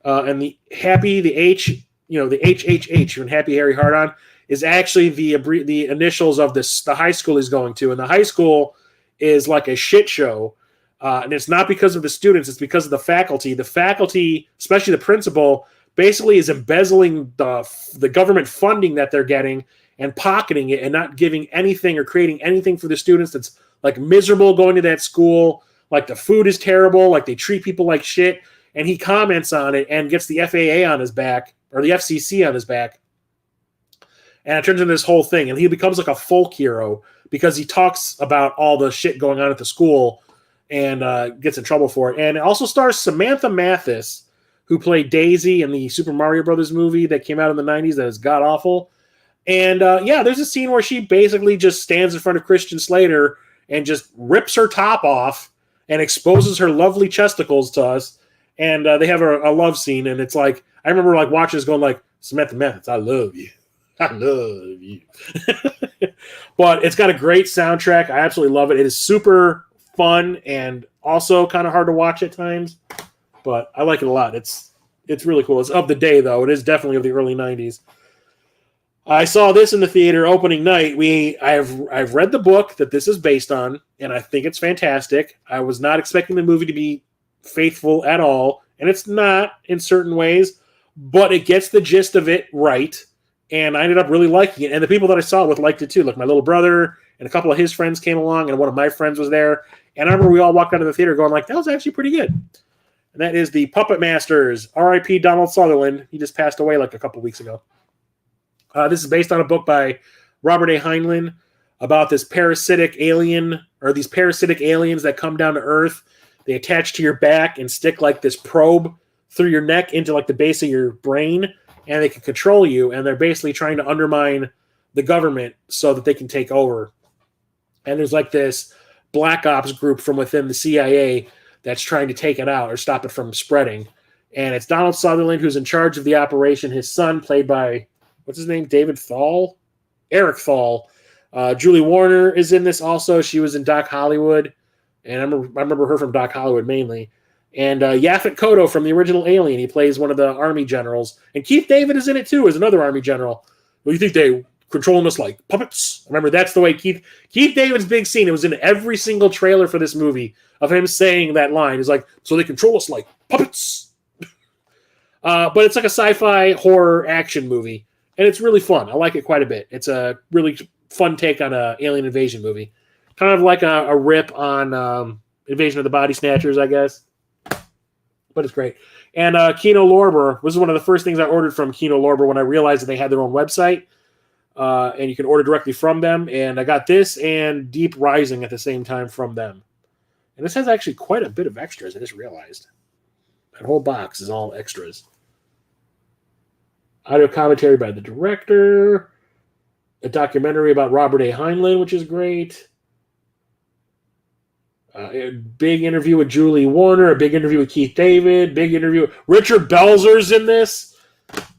And the H, the HHH from Happy Harry Hard-On is actually the initials of the high school he's going to. And the high school is like a shit show. And it's not because of the students, it's because of the faculty. The faculty, especially the principal, basically is embezzling the government funding that they're getting and pocketing it and not giving anything or creating anything for the students. That's like miserable going to that school. Like the food is terrible. Like they treat people like shit. And he comments on it and gets the FAA on his back, or the FCC on his back. And it turns into this whole thing. And he becomes like a folk hero because he talks about all the shit going on at the school and gets in trouble for it. And it also stars Samantha Mathis, who played Daisy in the Super Mario Brothers movie that came out in the 90s that is god-awful. And there's a scene where she basically just stands in front of Christian Slater and just rips her top off and exposes her lovely chesticles to us. And they have a love scene, and it's like, I remember like watching this going like, Samantha Mathis, I love you. I love you. But it's got a great soundtrack. I absolutely love it. It is super fun and also kind of hard to watch at times, but I like it a lot. It's really cool. It's of the day, though. It is definitely of the early 90s. I saw this in the theater opening night. I've read the book that this is based on, and I think it's fantastic. I was not expecting the movie to be faithful at all, and it's not in certain ways, but it gets the gist of it right, and I ended up really liking it. And the people that I saw it with liked it too. Like my little brother and a couple of his friends came along, and one of my friends was there. And I remember we all walked out of the theater going like, that was actually pretty good. And that is the Puppet Masters, R.I.P. Donald Sutherland. He just passed away like a couple weeks ago. This is based on a book by Robert A. Heinlein about this parasitic alien, or these parasitic aliens that come down to Earth. They attach to your back and stick like this probe through your neck into like the base of your brain, and they can control you. And they're basically trying to undermine the government so that they can take over. And there's like this black ops group from within the CIA that's trying to take it out or stop it from spreading. And it's Donald Sutherland who's in charge of the operation. His son, played by, what's his name? David Thal? Eric Thal. Julie Warner is in this also. She was in Doc Hollywood. And I remember her from Doc Hollywood mainly. And Yaphet Kotto from the original Alien. He plays one of the army generals. And Keith David is in it too, as another army general. Well, you think they controlling us like puppets? Remember, that's the way Keith David's big scene. It was in every single trailer for this movie of him saying that line. He's like, so they control us like puppets. But it's like a sci-fi horror action movie. And it's really fun. I like it quite a bit. It's a really fun take on an alien invasion movie. Kind of like a rip on Invasion of the Body Snatchers, I guess. But it's great. And Kino Lorber, this is one of the first things I ordered from Kino Lorber when I realized that they had their own website. And you can order directly from them. And I got this and Deep Rising at the same time from them. And this has actually quite a bit of extras, I just realized. That whole box is all extras. Audio commentary by the director. A documentary about Robert A. Heinlein, which is great. A big interview with Julie Warner. A big interview with Keith David. Big interview. Richard Belzer's in this.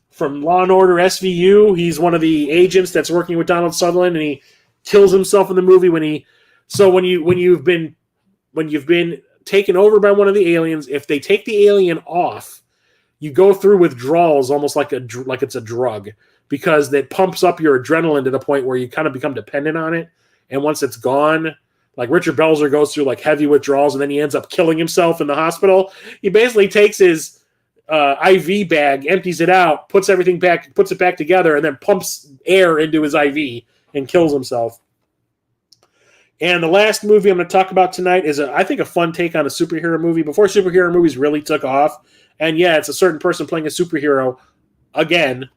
From Law and Order SVU. He's one of the agents that's working with Donald Sutherland, and he kills himself in the movie when you've been taken over by one of the aliens. If they take the alien off, you go through withdrawals almost like it's a drug, because it pumps up your adrenaline to the point where you kind of become dependent on it. And once it's gone, like Richard Belzer goes through like heavy withdrawals, and then he ends up killing himself in the hospital. He basically takes his IV bag, empties it out, puts it back together, and then pumps air into his IV and kills himself. And the last movie I'm going to talk about tonight is, I think, a fun take on a superhero movie before superhero movies really took off. And yeah, it's a certain person playing a superhero again.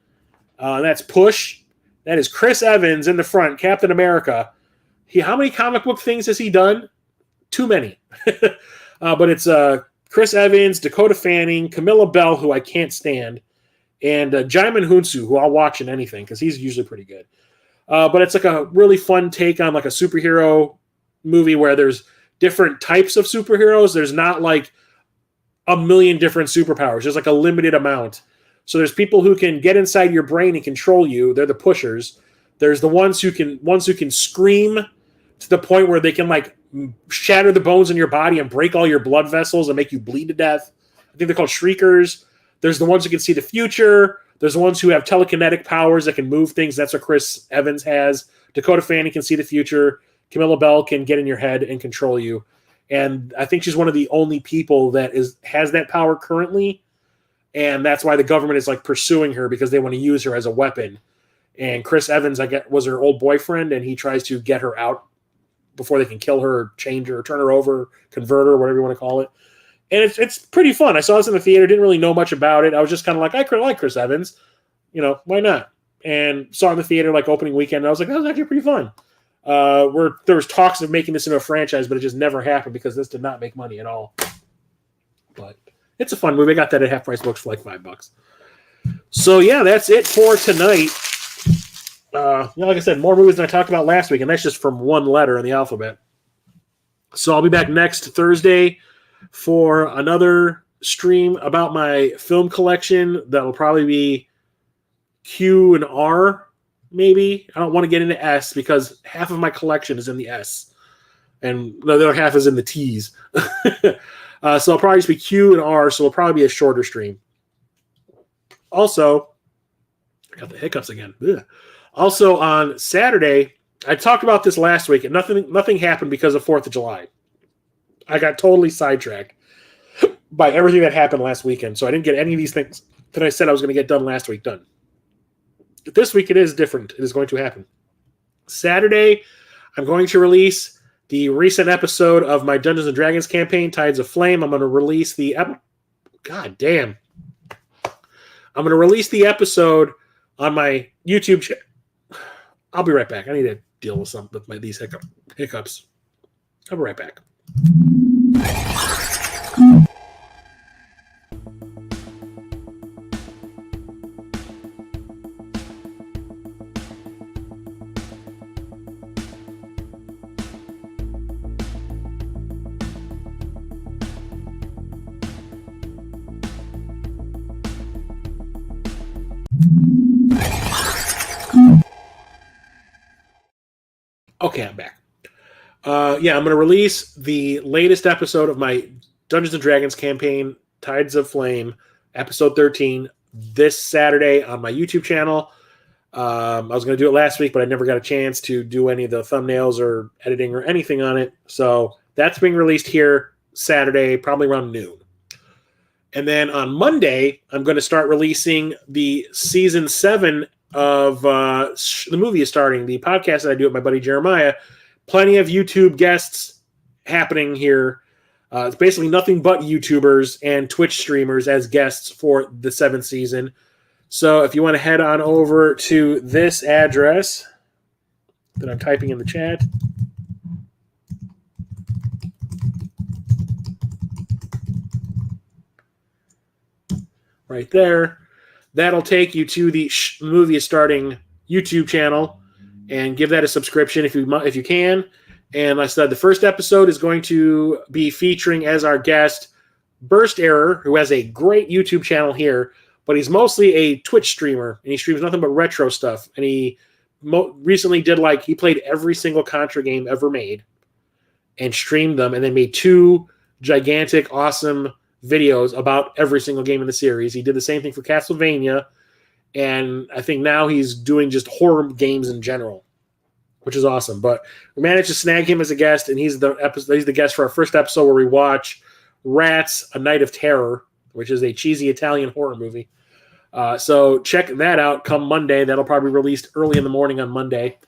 That's Push. That is Chris Evans in the front, Captain America. How many comic book things has he done? Too many. But it's Chris Evans, Dakota Fanning, Camilla Bell, who I can't stand, and Jaimin Hunsu, who I'll watch in anything because he's usually pretty good. But it's like a really fun take on like a superhero movie where there's different types of superheroes. There's not like a million different superpowers. There's like a limited amount. So there's people who can get inside your brain and control you. They're the pushers. There's the ones who can scream to the point where they can like shatter the bones in your body and break all your blood vessels and make you bleed to death. I think they're called shriekers. There's the ones who can see the future. There's the ones who have telekinetic powers that can move things. That's what Chris Evans has. Dakota Fanning can see the future. Camilla Bell can get in your head and control you. And I think she's one of the only people that has that power currently. And that's why the government is like pursuing her, because they want to use her as a weapon. And Chris Evans, was her old boyfriend, and he tries to get her out before they can kill her, or change her, or turn her over, convert her, whatever you want to call it. And it's pretty fun. I saw this in the theater, didn't really know much about it. I was just kind of like, I like Chris Evans. Why not? And saw it in the theater like opening weekend, and I was like, that was actually pretty fun. Where there was talks of making this into a franchise, but it just never happened because this did not make money at all. But it's a fun movie. I got that at Half Price Books for like $5. So yeah, that's it for tonight. Like I said, more movies than I talked about last week, and that's just from one letter in the alphabet. So I'll be back next Thursday for another stream about my film collection. That'll probably be Q and R, maybe. I don't want to get into S because half of my collection is in the S, and the other half is in the T's. So it'll probably just be Q and R, so it'll probably be a shorter stream. Also, I got the hiccups again. Ugh. Also on Saturday, I talked about this last week, and nothing happened because of 4th of July. I got totally sidetracked by everything that happened last weekend, so I didn't get any of these things that I said I was going to get done last week done. This week it is different. It is going to happen. Saturday, I'm going to release the recent episode of my Dungeons & Dragons campaign, Tides of Flame. I'm going to release the... God damn. I'm going to release the episode on my YouTube channel. I'll be right back. I need to deal with these hiccups. I'll be right back. Okay, I'm back. I'm going to release the latest episode of my Dungeons & Dragons campaign, Tides of Flame, episode 13, this Saturday on my YouTube channel. I was going to do it last week, but I never got a chance to do any of the thumbnails or editing or anything on it. So that's being released here Saturday, probably around noon. And then on Monday, I'm going to start releasing the season 7 of the movie is starting, the podcast that I do with my buddy Jeremiah. Plenty of YouTube guests happening here. It's basically nothing but YouTubers and Twitch streamers as guests for the 7th season. So if you want to head on over to this address that I'm typing in the chat. Right there. That'll take you to the movie is starting YouTube channel, and give that a subscription if you can. And like I said, the first episode is going to be featuring as our guest Burst Error, who has a great YouTube channel here, but he's mostly a Twitch streamer, and he streams nothing but retro stuff. And he recently did he played every single Contra game ever made and streamed them, and then made 2 gigantic, awesome videos about every single game in the series. He did the same thing for Castlevania, and I think now he's doing just horror games in general, which is awesome. But we managed to snag him as a guest, and he's the guest for our first episode where we watch Rats: A Night of Terror, which is a cheesy Italian horror movie. So check that out come Monday. That'll probably be released early in the morning on Monday.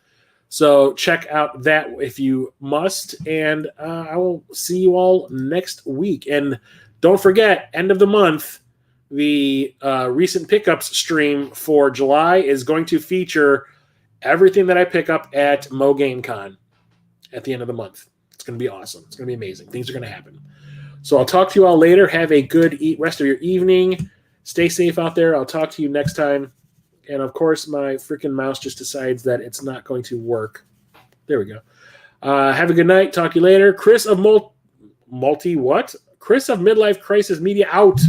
So check out that if you must, and I will see you all next week. And don't forget, end of the month, the recent pickups stream for July is going to feature everything that I pick up at Mo Game Con at the end of the month. It's going to be awesome. It's going to be amazing. Things are going to happen. So I'll talk to you all later. Have a good rest of your evening. Stay safe out there. I'll talk to you next time. And, of course, my freaking mouse just decides that it's not going to work. There we go. Have a good night. Talk to you later. Chris of Chris of Midlife Crisis Media out.